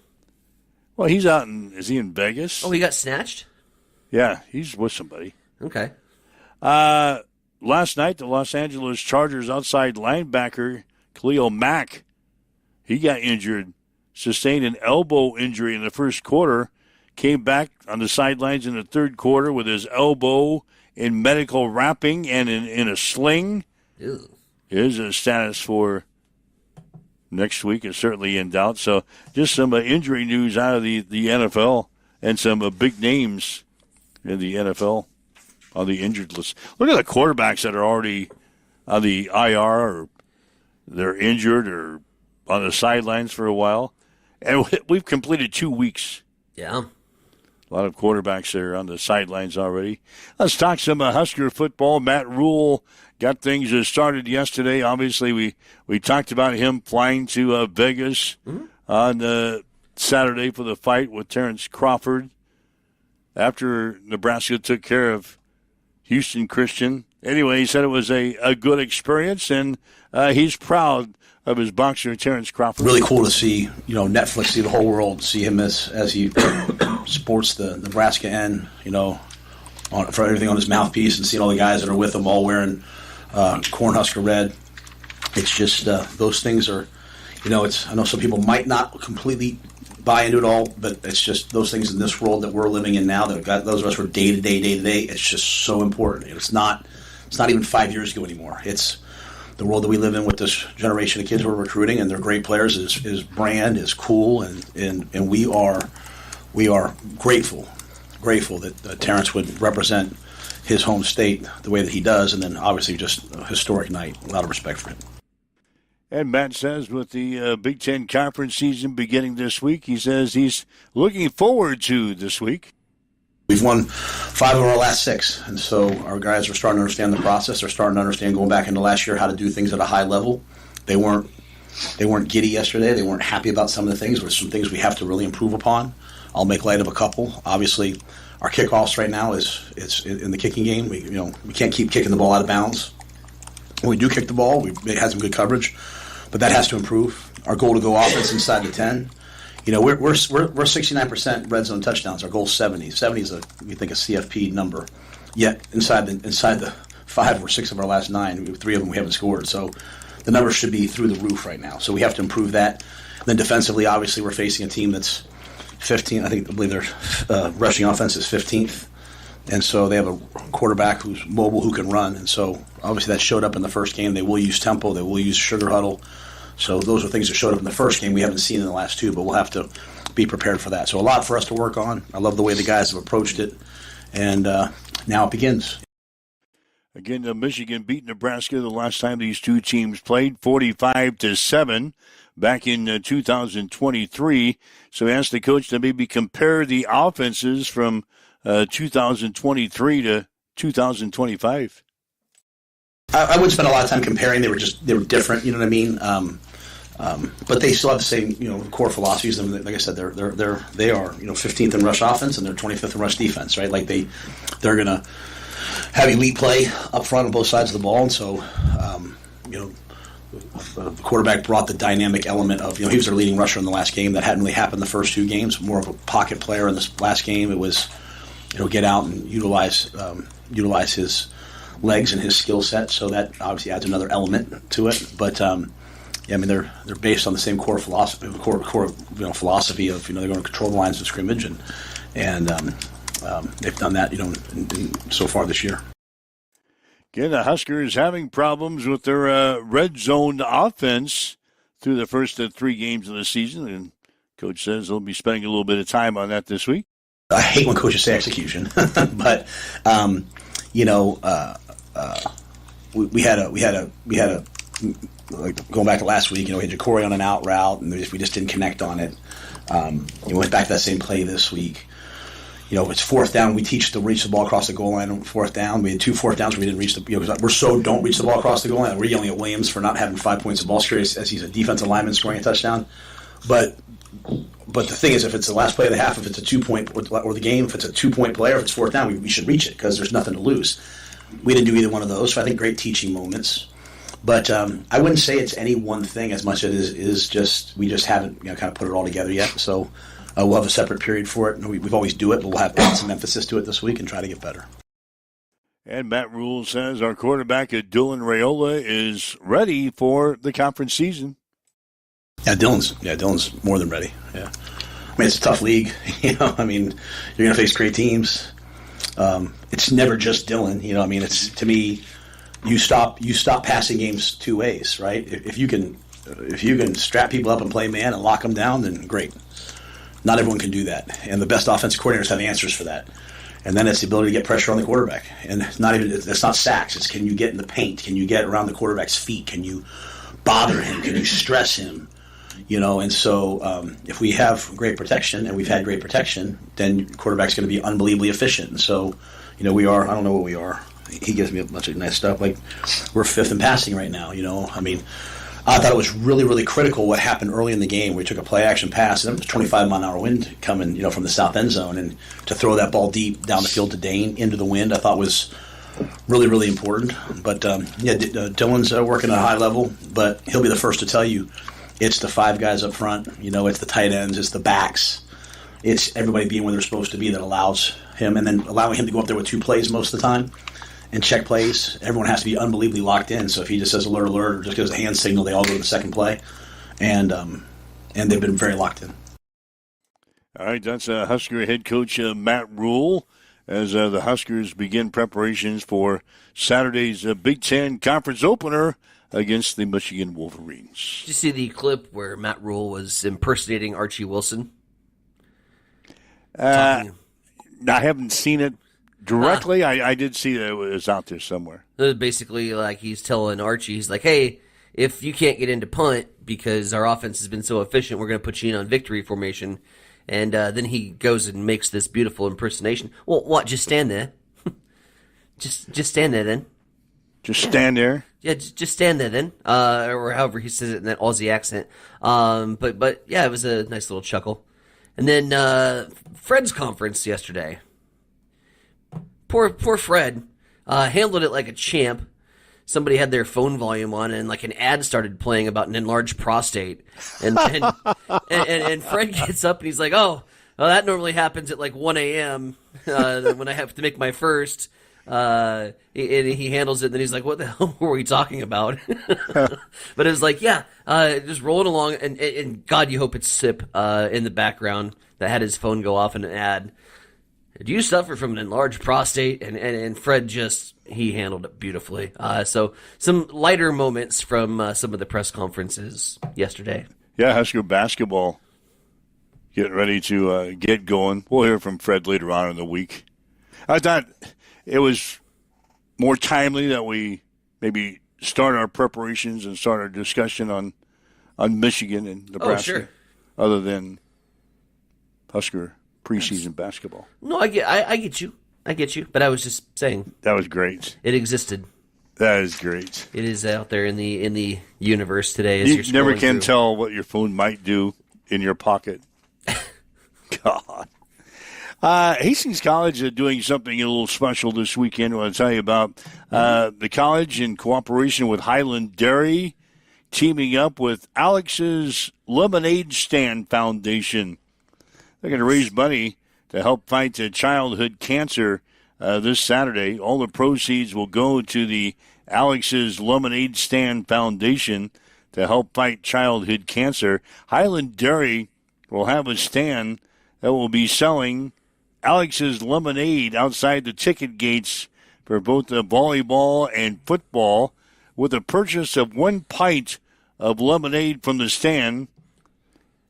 Well, he's out in. Is he in Vegas? Oh, he got snatched? Yeah, he's with somebody. Okay. Last night, the Los Angeles Chargers outside linebacker Khalil Mack, he got injured, sustained an elbow injury in the first quarter, came back on the sidelines in the third quarter with his elbow in medical wrapping and in a sling. Ew. His status for next week is certainly in doubt. So just some injury news out of the NFL and some big names in the NFL on the injured list. Look at the quarterbacks that are already on the IR or they're injured or on the sidelines for a while. And we've completed 2 weeks. Yeah. A lot of quarterbacks there on the sidelines already. Let's talk some Husker football. Matt Rule got things started yesterday. Obviously, we talked about him flying to Vegas on Saturday for the fight with Terrence Crawford after Nebraska took care of Houston Christian. Anyway, he said it was a good experience, and he's proud of his boxer, Terrence Crawford. Really cool to see, Netflix, see the whole world, see him as he sports the Nebraska end, for everything on his mouthpiece, and seeing all the guys that are with him all wearing Cornhusker red. It's just those things are, I know some people might not completely buy into it all, but it's just those things in this world that we're living in now that got those of us who are day to day. It's just so important. It's not even 5 years ago anymore. It's the world that we live in with this generation of kids we're recruiting, and they're great players. His brand is cool, and we are grateful that Terrence would represent his home state the way that he does, and then obviously just a historic night. A lot of respect for him. And Matt says with the Big Ten Conference season beginning this week, he says he's looking forward to this week. We've won 5 of our last 6, and so our guys are starting to understand the process. They're starting to understand going back into last year how to do things at a high level. They weren't giddy yesterday. They weren't happy about some of the things. There's some things we have to really improve upon. I'll make light of a couple. Obviously, our kickoffs right now is in the kicking game. We can't keep kicking the ball out of bounds. When we do kick the ball, we had some good coverage, but that has to improve. Our goal to go offense inside the 10. We're 69% red zone touchdowns. Our goal is 70. 70 is we think a CFP number. Yet inside the 5 or 6 of our last 9, 3 of them we haven't scored. So the numbers should be through the roof right now. So we have to improve that. And then defensively, obviously, we're facing a team that's 15th. I believe their rushing offense is 15th. And so they have a quarterback who's mobile, who can run. And so obviously that showed up in the first game. They will use tempo. They will use sugar huddle. So those are things that showed up in the first game we haven't seen in the last two, but we'll have to be prepared for that. So a lot for us to work on. I love the way the guys have approached it. And now it begins. Again, Michigan beat Nebraska the last time these two teams played, 45-7 back in 2023. So I asked the coach to maybe compare the offenses from 2023 to 2025. I wouldn't spend a lot of time comparing. They were different. You know what I mean? But they still have the same core philosophies. And like I said, they are 15th in rush offense and they're 25th in rush defense. Right? Like they're gonna have elite play up front on both sides of the ball. And so the quarterback brought the dynamic element of he was their leading rusher in the last game. That hadn't really happened the first two games. More of a pocket player in this last game. It was get out and utilize his legs and his skill set. So that obviously adds another element to it. But they're based on the same core philosophy. Philosophy of they're going to control the lines of scrimmage, and they've done that in so far this year. Again, the Huskers having problems with their red zone offense through the first three games of the season, and coach says they'll be spending a little bit of time on that this week. I hate when coaches say execution, but we had a like going back to last week. We had Ja'Cory on an out route, and we just didn't connect on it. We went back to that same play this week. It's fourth down. We teach to reach the ball across the goal line on fourth down. We had 2 fourth downs where we didn't reach the. Don't reach the ball across the goal line. We're yelling at Williams for not having 5 points of ball security as he's a defensive lineman scoring a touchdown, but the thing is, if it's the last play of the half, if it's a 2-point or the game, if it's a 2-point play or if it's fourth down, we should reach it because there's nothing to lose. We didn't do either one of those, so I think great teaching moments. But I wouldn't say it's any one thing as much as it is just we just haven't kind of put it all together yet. So we'll have a separate period for it. We've always do it, but we'll have to add some emphasis to it this week and try to get better. And Matt Rule says our quarterback, Dylan Raiola, is ready for the conference season. Dylan's more than ready. Yeah, it's a tough league. You're going to face great teams. It's never just Dylan. It's, to me, you stop passing games two ways, right? If you can strap people up and play man and lock them down, then great. Not everyone can do that, and the best offensive coordinators have answers for that. And then it's the ability to get pressure on the quarterback, and it's not sacks. It's can you get in the paint? Can you get around the quarterback's feet? Can you bother him? Can you stress him? And so if we have great protection, and we've had great protection, then quarterback's going to be unbelievably efficient. And so, we are. I don't know what we are. He gives me a bunch of nice stuff. Like we're 5th in passing right now. I thought it was really, really critical what happened early in the game. We took a play action pass, and there was a 25-mile-an-hour wind coming, from the south end zone, and to throw that ball deep down the field to Dane into the wind, I thought was really, really important. But Dylan's working at a high level, but he'll be the first to tell you. It's the 5 guys up front, it's the tight ends, it's the backs. It's everybody being where they're supposed to be that allows him, and then allowing him to go up there with 2 plays most of the time and check plays. Everyone has to be unbelievably locked in. So if he just says alert, alert, or just gives a hand signal, they all go to the second play. And they've been very locked in. All right, that's Husker head coach Matt Rule as the Huskers begin preparations for Saturday's Big Ten Conference opener against the Michigan Wolverines. Did you see the clip where Matt Rule was impersonating Archie Wilson? I haven't seen it directly. I did see that it was out there somewhere. It was basically like he's telling Archie, he's like, hey, if you can't get into punt because our offense has been so efficient, we're going to put you in on victory formation. And then he goes and makes this beautiful impersonation. Well, what? Just stand there. just stand there then. Just stand there? Yeah, just stand there then. Or however he says it in that Aussie accent. But yeah, it was a nice little chuckle. And then Fred's conference yesterday. Poor Fred handled it like a champ. Somebody had their phone volume on, and like an ad started playing about an enlarged prostate. And Fred gets up and he's like, "Oh, well, that normally happens at like 1 a.m. When I have to make my first." And he handles it, and then he's like, "What the hell were we talking about?" But it was like, yeah, just rolling along, and God, you hope it's Sip in the background that had his phone go off in an ad. Do you suffer from an enlarged prostate? And Fred he handled it beautifully. So some lighter moments from some of the press conferences yesterday. Yeah, Husker basketball getting ready to get going. We'll hear from Fred later on in the week. I thought it was more timely that we maybe start our preparations and start our discussion on Michigan and Nebraska. Oh, sure. Other than Husker preseason basketball. No, I get you. But I was just saying that was great. It existed. That is great. It is out there in the universe today. As you you're never can through. tell what your phone might do in your pocket. God. Hastings College is doing something a little special this weekend. I want to tell you about the college in cooperation with Highland Dairy, teaming up with Alex's Lemonade Stand Foundation. They're going to raise money to help fight childhood cancer this Saturday. All the proceeds will go to the Alex's Lemonade Stand Foundation to help fight childhood cancer. Highland Dairy will have a stand that will be selling Alex's Lemonade outside the ticket gates for both the volleyball and football. With a purchase of 1 pint of lemonade from the stand,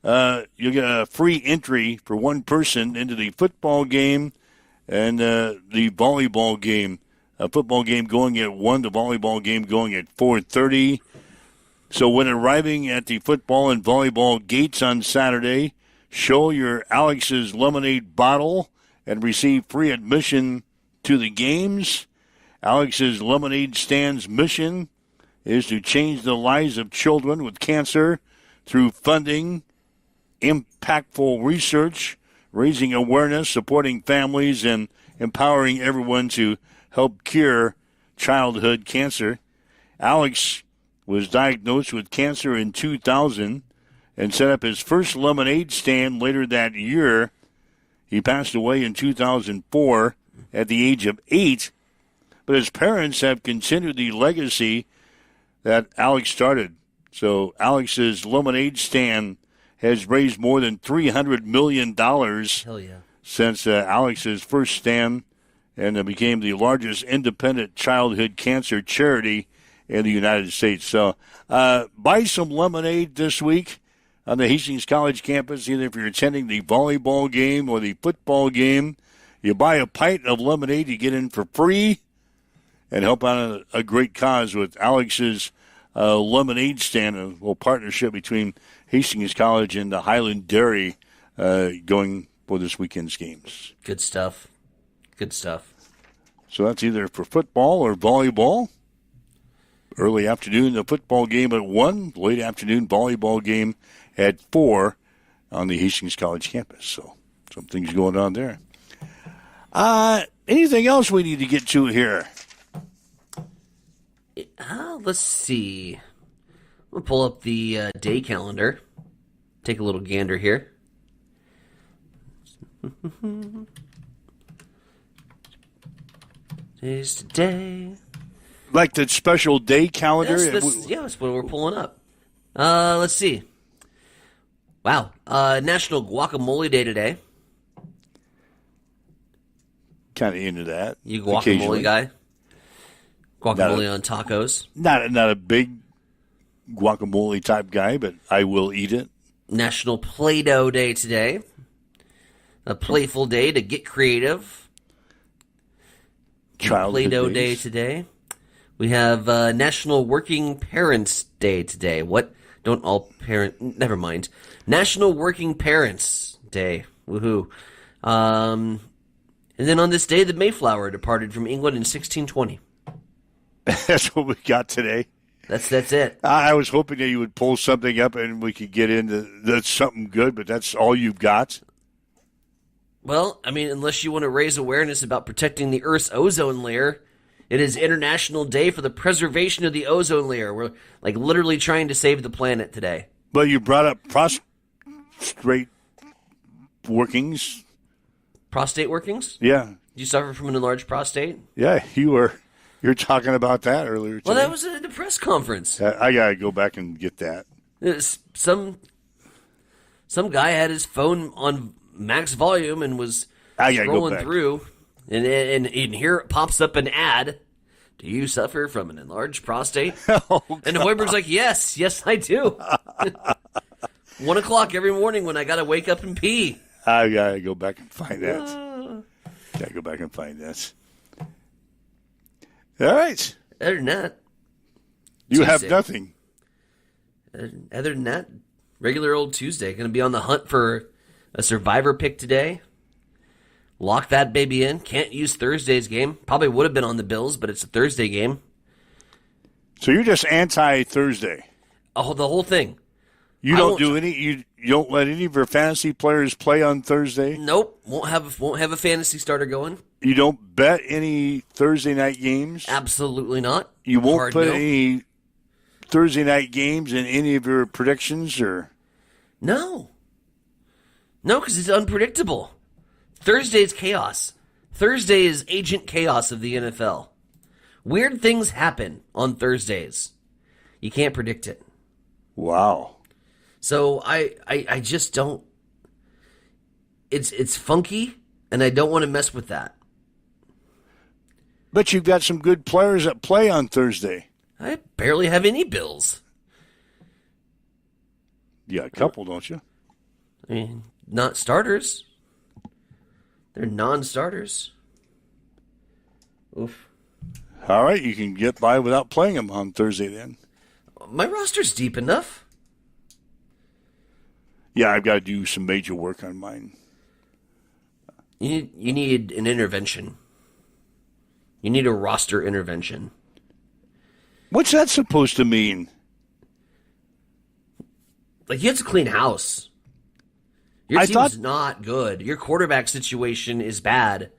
you'll get a free entry for one person into the football game and the volleyball game. A football game going at 1, the volleyball game going at 4:30. So when arriving at the football and volleyball gates on Saturday, show your Alex's Lemonade bottle and receive free admission to the games. Alex's Lemonade Stand's mission is to change the lives of children with cancer through funding, impactful research, raising awareness, supporting families, and empowering everyone to help cure childhood cancer. Alex was diagnosed with cancer in 2000 and set up his first lemonade stand later that year. He passed away in 2004 at the age of 8, but his parents have continued the legacy that Alex started. So Alex's Lemonade Stand has raised more than $300 million Hell yeah. since Alex's first stand, and became the largest independent childhood cancer charity in the United States. So buy some lemonade this week on the Hastings College campus, either if you're attending the volleyball game or the football game. You buy a pint of lemonade, you get in for free, and help out a great cause with Alex's Lemonade Stand, a little partnership between Hastings College and the Highland Dairy going for this weekend's games. Good stuff. Good stuff. So that's either for football or volleyball. Early afternoon, the football game at 1. Late afternoon, volleyball game at 4 on the Hastings College campus. So some things going on there. Anything else we need to get to here? Let's see. I'm going to pull up the day calendar. Take a little gander here. Today's today. Like the special day calendar? That's what we're pulling up. Let's see. Wow. National Guacamole Day today. Kind of into that. You guacamole guy? Guacamole on tacos. Not a big guacamole type guy, but I will eat it. National Play-Doh Day today. A playful day to get creative. Childhood Play-Doh days. Day today. We have National Working Parents Day today. What? Don't all parent... Never mind. National Working Parents Day. Woohoo. And then on this day, the Mayflower departed from England in 1620. That's what we got today. That's it. I was hoping that you would pull something up and we could get into that's something good, but that's all you've got. Well, I mean, unless you want to raise awareness about protecting the Earth's ozone layer, it is International Day for the Preservation of the Ozone Layer. We're like literally trying to save the planet today. But you brought up prostate workings. Prostate workings? Yeah. Do you suffer from an enlarged prostate? Yeah, you're talking about that earlier today. Well, that was at the press conference. I got to go back and get that. Some guy had his phone on max volume and was I gotta go scrolling back. through, and here it pops up an ad. Do you suffer from an enlarged prostate? And Hoiberg's like, yes, I do. 1 o'clock every morning when I got to wake up and pee. I gotta go back and find that. Gotta go back and find that. All right. Other than that, You have Tuesday. nothing. Other than that, regular old Tuesday. Going to be on the hunt for a survivor pick today. Lock that baby in. Can't use Thursday's game. Probably would have been on the Bills, but it's a Thursday game. So you're just anti-Thursday. Oh, the whole thing. You don't do any. You don't let any of your fantasy players play on Thursday. Nope. Won't have a fantasy starter going. You don't bet any Thursday night games. Absolutely not. You won't Hard put no. any Thursday night games in any of your predictions, or No, because it's unpredictable. Thursday is chaos. Thursday is Agent Chaos of the NFL. Weird things happen on Thursdays. You can't predict it. Wow. So I just don't. It's funky, and I don't want to mess with that. But you've got some good players that play on Thursday. I barely have any Bills. Yeah, a couple, don't you? I mean, not starters. They're non-starters. Oof. All right, you can get by without playing them on Thursday then. My roster's deep enough. Yeah, I've got to do some major work on mine. You need an intervention. You need a roster intervention. What's that supposed to mean? Like, you have to clean house. Your team's not good. Your quarterback situation is bad.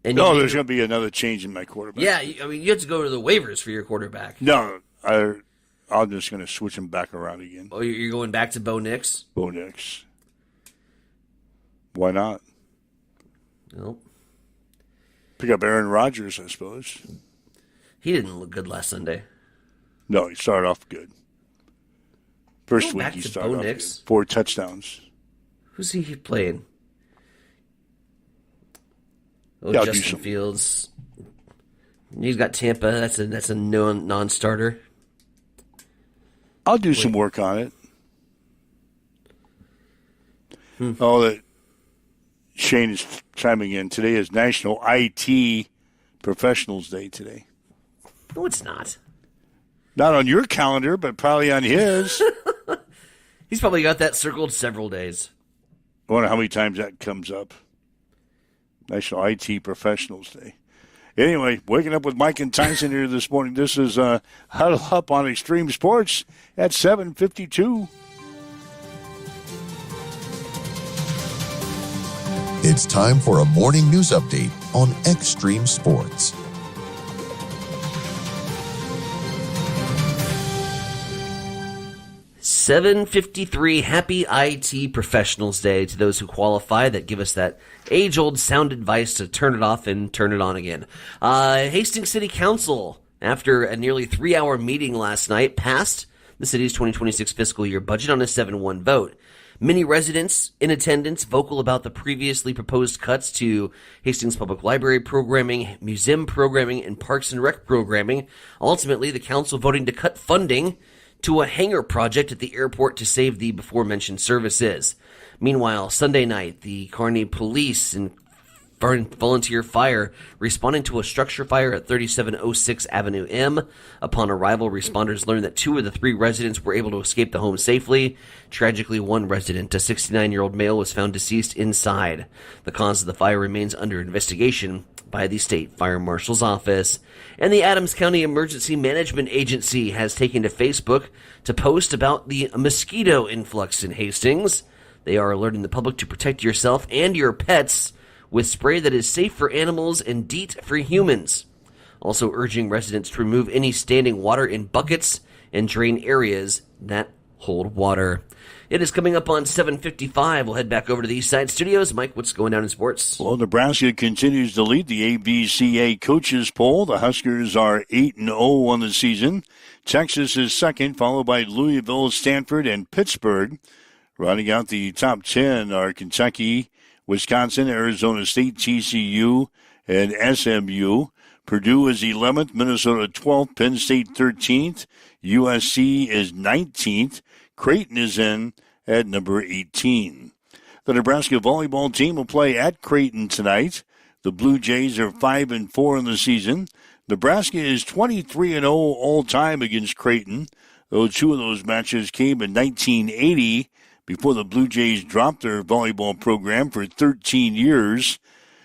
And No, there's going to be another change in my quarterback. Yeah, I mean, you have to go to the waivers for your quarterback. No, I'm just going to switch him back around again. Oh, you're going back to Bo Nix? Bo Nix. Why not? Nope. Pick up Aaron Rodgers, I suppose. He didn't look good last Sunday. No, he started off good. First Go week back he to started Bo off good. Nix. 4 touchdowns. Who's he playing? Oh, Yeah, I'll do Justin some- Fields. He's got Tampa. That's a non-starter. I'll do some work on it. Oh, that Shane is chiming in. Today is National IT Professionals Day today. No, it's not. Not on your calendar, but probably on his. He's probably got that circled several days. I wonder how many times that comes up. National IT Professionals Day. Anyway, waking up with Mike and Tyson here this morning. This is Huddle Up on Extreme Sports at 7:52. It's time for a morning news update on Extreme Sports. $7.53. Happy IT Professionals Day to those who qualify that give us that age-old sound advice to turn it off and turn it on again. Hastings City Council, after a nearly 3-hour meeting last night, passed the city's 2026 fiscal year budget on a 7-1 vote. Many residents in attendance vocal about the previously proposed cuts to Hastings Public Library programming, museum programming, and Parks and Rec programming. Ultimately, the council voting to cut funding to a hangar project at the airport to save the before-mentioned services. Meanwhile, Sunday night, the Kearney Police and Volunteer Fire responding to a structure fire at 3706 Avenue M. Upon arrival, responders learned that 2 of the 3 residents were able to escape the home safely. Tragically, one resident, a 69-year-old male, was found deceased inside. The cause of the fire remains under investigation by the State Fire Marshal's Office. And the Adams County Emergency Management Agency has taken to Facebook to post about the mosquito influx in Hastings. They are alerting the public to protect yourself and your pets with spray that is safe for animals and DEET for humans. Also urging residents to remove any standing water in buckets and drain areas that hold water. It is coming up on 7:55. We'll head back over to the East Side Studios. Mike, what's going down in sports? Well, Nebraska continues to lead the ABCA coaches poll. The Huskers are 8-0 on the season. Texas is second, followed by Louisville, Stanford, and Pittsburgh. Rounding out the top 10 are Kentucky, Wisconsin, Arizona State, TCU, and SMU. Purdue is 11th, Minnesota 12th, Penn State 13th, USC is 19th, Creighton is in at number 18. The Nebraska volleyball team will play at Creighton tonight. The Blue Jays are 5-4 in the season. Nebraska is 23-0 all-time against Creighton, though two of those matches came in 1980 before the Blue Jays dropped their volleyball program for 13 years.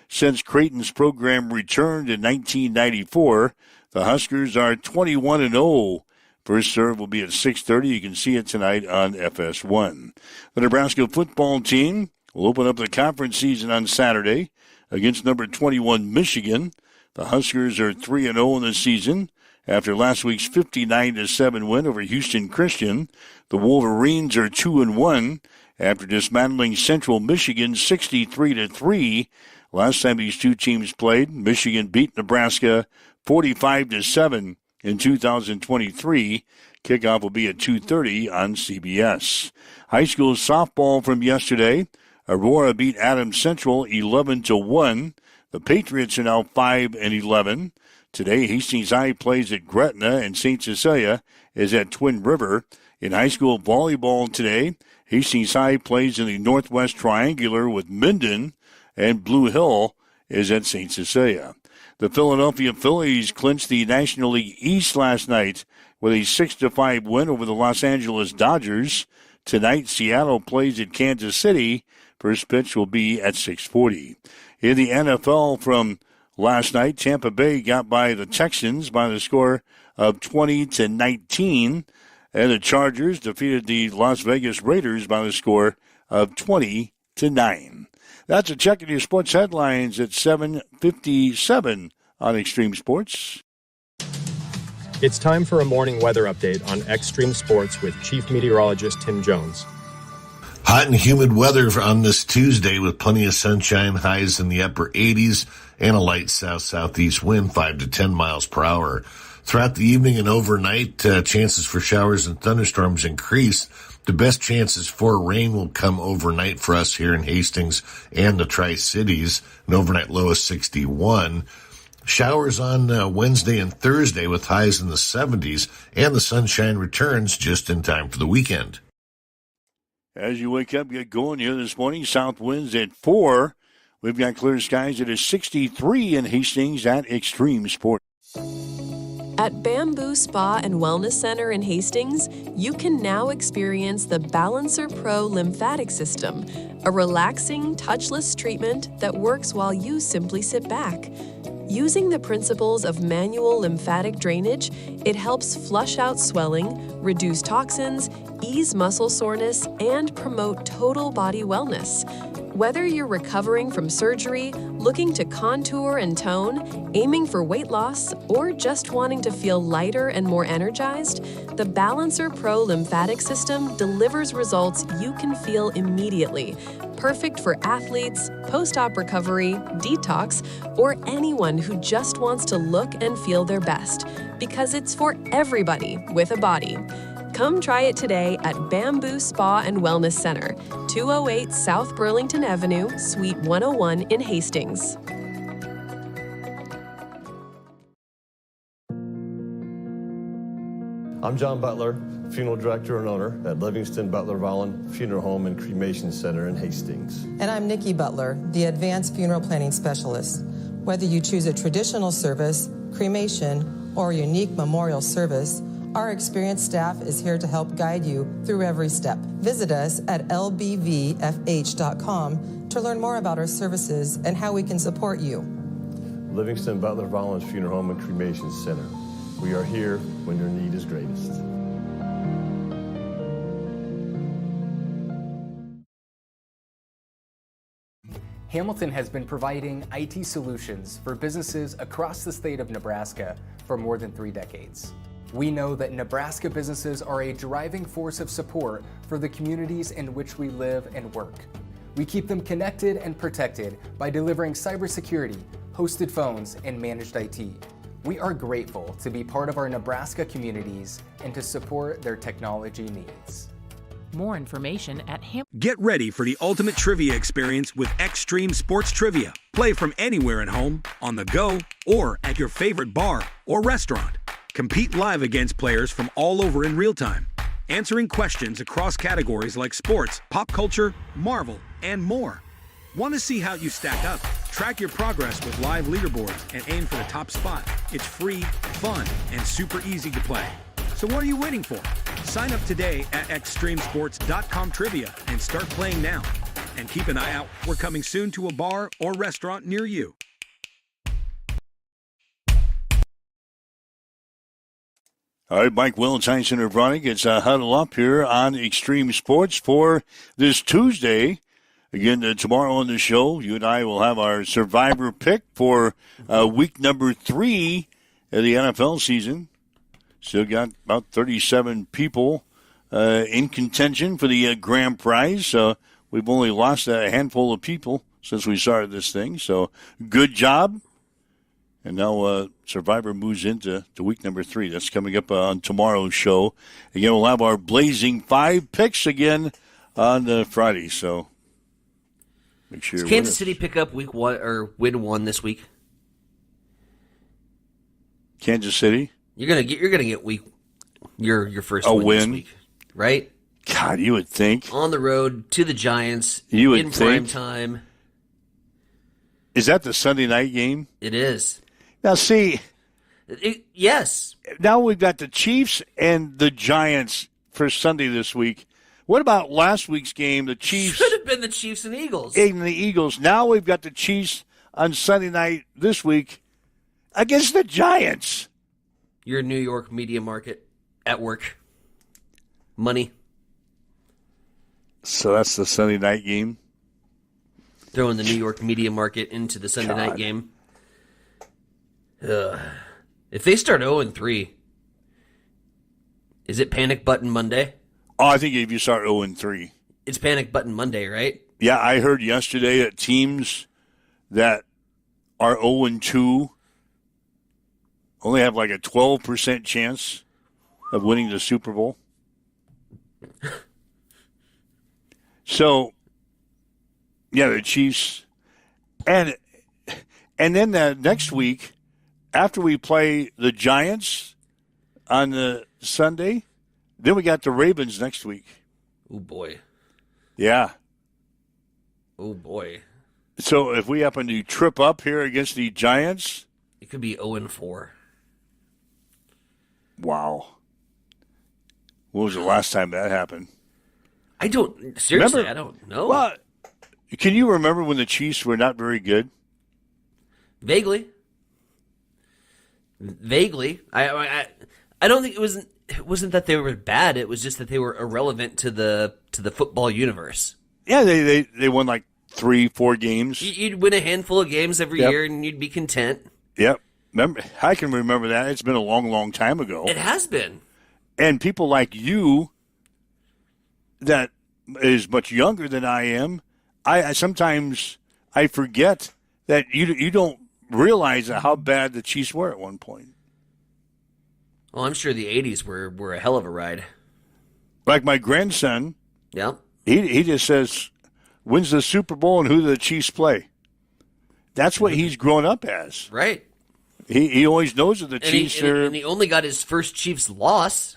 Since Creighton's program returned in 1994, the Huskers are 21-0. First serve will be at 6:30. You can see it tonight on FS1. The Nebraska football team will open up the conference season on Saturday against number 21 Michigan. The Huskers are 3-0 in the season after last week's 59-7 win over Houston Christian. The Wolverines are 2-1 after dismantling Central Michigan 63-3. Last time these two teams played, Michigan beat Nebraska 45-7 in 2023. Kickoff will be at 2:30 on CBS. High school softball from yesterday. Aurora beat Adams Central 11-1. The Patriots are now 5-11. Today, Hastings High plays at Gretna, and St. Cecilia is at Twin River. In high school volleyball today, Hastings High plays in the Northwest Triangular with Minden, and Blue Hill is at St. Cecilia. The Philadelphia Phillies clinched the National League East last night with a 6-5 win over the Los Angeles Dodgers. Tonight, Seattle plays at Kansas City. First pitch will be at 6:40. In the NFL from last night, Tampa Bay got by the Texans by the score of 20-19, and the Chargers defeated the Las Vegas Raiders by the score of 20-9. That's a check of your sports headlines at 7:57 on Extreme Sports. It's time for a morning weather update on Extreme Sports with Chief Meteorologist Tim Jones. Hot and humid weather on this Tuesday with plenty of sunshine, highs in the upper 80s, and a light south-southeast wind, 5 to 10 miles per hour. Throughout the evening and overnight, chances for showers and thunderstorms increase. The best chances for rain will come overnight for us here in Hastings and the Tri-Cities, an overnight low of 61. Showers on Wednesday and Thursday with highs in the 70s, and the sunshine returns just in time for the weekend. As you wake up, get going here this morning. South winds at 4. We've got clear skies. It is 63 in Hastings at Extreme Sport. At Bamboo Spa and Wellness Center in Hastings, you can now experience the Balancer Pro lymphatic system, a relaxing, touchless treatment that works while you simply sit back. Using the principles of manual lymphatic drainage, it helps flush out swelling, reduce toxins, ease muscle soreness, and promote total body wellness. Whether you're recovering from surgery, looking to contour and tone, aiming for weight loss, or just wanting to feel lighter and more energized, the Balancer Pro lymphatic system delivers results you can feel immediately. Perfect for athletes, post-op recovery, detox, or anyone who just wants to look and feel their best, because it's for everybody with a body. Come try it today at Bamboo Spa and Wellness Center, 208 South Burlington Avenue, Suite 101 in Hastings. I'm John Butler, funeral director and owner at Livingston Butler Volland Funeral Home and Cremation Center in Hastings. And I'm Nikki Butler, the advanced funeral planning specialist. Whether you choose a traditional service, cremation, or a unique memorial service, our experienced staff is here to help guide you through every step. Visit us at lbvfh.com to learn more about our services and how we can support you. Livingston Butler Volland Funeral Home and Cremation Center. We are here when your need is greatest. Hamilton has been providing IT solutions for businesses across the state of Nebraska for more than 3 decades. We know that Nebraska businesses are a driving force of support for the communities in which we live and work. We keep them connected and protected by delivering cybersecurity, hosted phones, and managed IT. We are grateful to be part of our Nebraska communities and to support their technology needs. More information at Get ready for the ultimate trivia experience with Extreme Sports Trivia. Play from anywhere at home, on the go, or at your favorite bar or restaurant. Compete live against players from all over in real time, answering questions across categories like sports, pop culture, Marvel, and more. Want to see how you stack up? Track your progress with live leaderboards and aim for the top spot. It's free, fun, and super easy to play. So what are you waiting for? Sign up today at extremesports.com trivia and start playing now. And keep an eye out. We're coming soon to a bar or restaurant near you. All right, Mike Will and Science Center Bronick. It's Huddle Up here on Extreme Sports for this Tuesday. Again, tomorrow on the show, you and I will have our survivor pick for week number 3 of the NFL season. Still got about 37 people in contention for the grand prize. So we've only lost a handful of people since we started this thing. So good job. And now Survivor moves into week number 3. That's coming up on tomorrow's show. Again, we'll have our Blazing 5 picks again on Friday. So make sure. Does Kansas City pick up week 1 or win 1 this week? Kansas City. You're gonna get week your first a win win this week, right? God, you would think on the road to the Giants you would in think. prime time. Is that the Sunday night game? It is. Now, see, yes. Now we've got the Chiefs and the Giants for Sunday this week. What about last week's game? The Chiefs Should have been the Chiefs and Eagles. And the Eagles. Now we've got the Chiefs on Sunday night this week against the Giants. Your New York media market at work. Money. So that's the Sunday night game. Throwing the New York media market into the Sunday night game. If they start 0-3, is it Panic Button Monday? Oh, I think if you start 0-3. It's Panic Button Monday, right? Yeah, I heard yesterday that teams that are 0-2 only have like a 12% chance of winning the Super Bowl. So, yeah, the Chiefs. And then the next week, after we play the Giants on the Sunday, then we got the Ravens next week. Oh, boy. Yeah. Oh, boy. So if we happen to trip up here against the Giants, it could be 0-4. Wow. When was the last time that happened? I don't know. Well, can you remember when the Chiefs were not very good? Vaguely. I don't think it wasn't that they were bad. It was just that they were irrelevant to the football universe. Yeah, they won like 3-4 games. You'd win a handful of games every year, and you'd be content. Yep. I can remember that. It's been a long, long time ago. It has been. And people like you that is much younger than I am, I sometimes I forget that you don't realize how bad the Chiefs were at one point. Well, I'm sure the 80s were a hell of a ride. Like my grandson, yeah, he just says, when's the Super Bowl and who do the Chiefs play? That's what he's grown up as. Right. He always knows that the Chiefs are... And he only got his first Chiefs loss.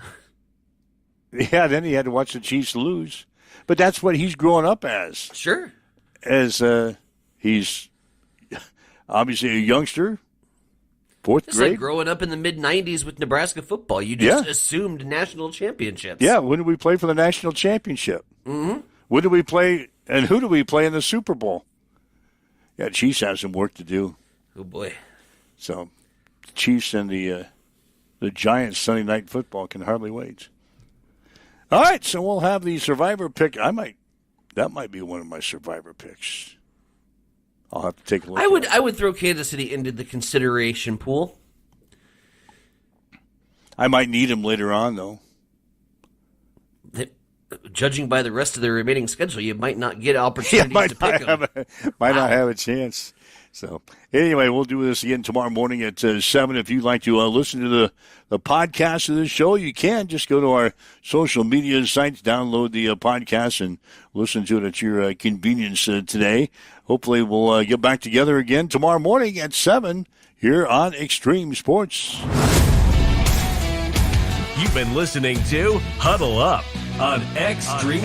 Yeah, then he had to watch the Chiefs lose. But that's what he's growing up as. Sure. As he's obviously a youngster, fourth It's grade. like growing up in the mid-'90s with Nebraska football. You just assumed national championships. Yeah, when did we play for the national championship? Mm-hmm. When did we play, and who do we play in the Super Bowl? Yeah, Chiefs have some work to do. Oh, boy. So, the Chiefs and the Giants Sunday Night Football can hardly wait. All right, so we'll have the Survivor pick. That might be one of my Survivor picks. I'll have to take a look. I would throw Kansas City into the consideration pool. I might need him later on, though. Judging by the rest of the remaining schedule, you might not get opportunities to pick him. Might not have a chance. So, anyway, we'll do this again tomorrow morning at 7. If you'd like to listen to the podcast of this show, you can. Just go to our social media sites, download the podcast, and listen to it at your convenience today. Hopefully, we'll get back together again tomorrow morning at 7 here on Extreme Sports. You've been listening to Huddle Up on Extreme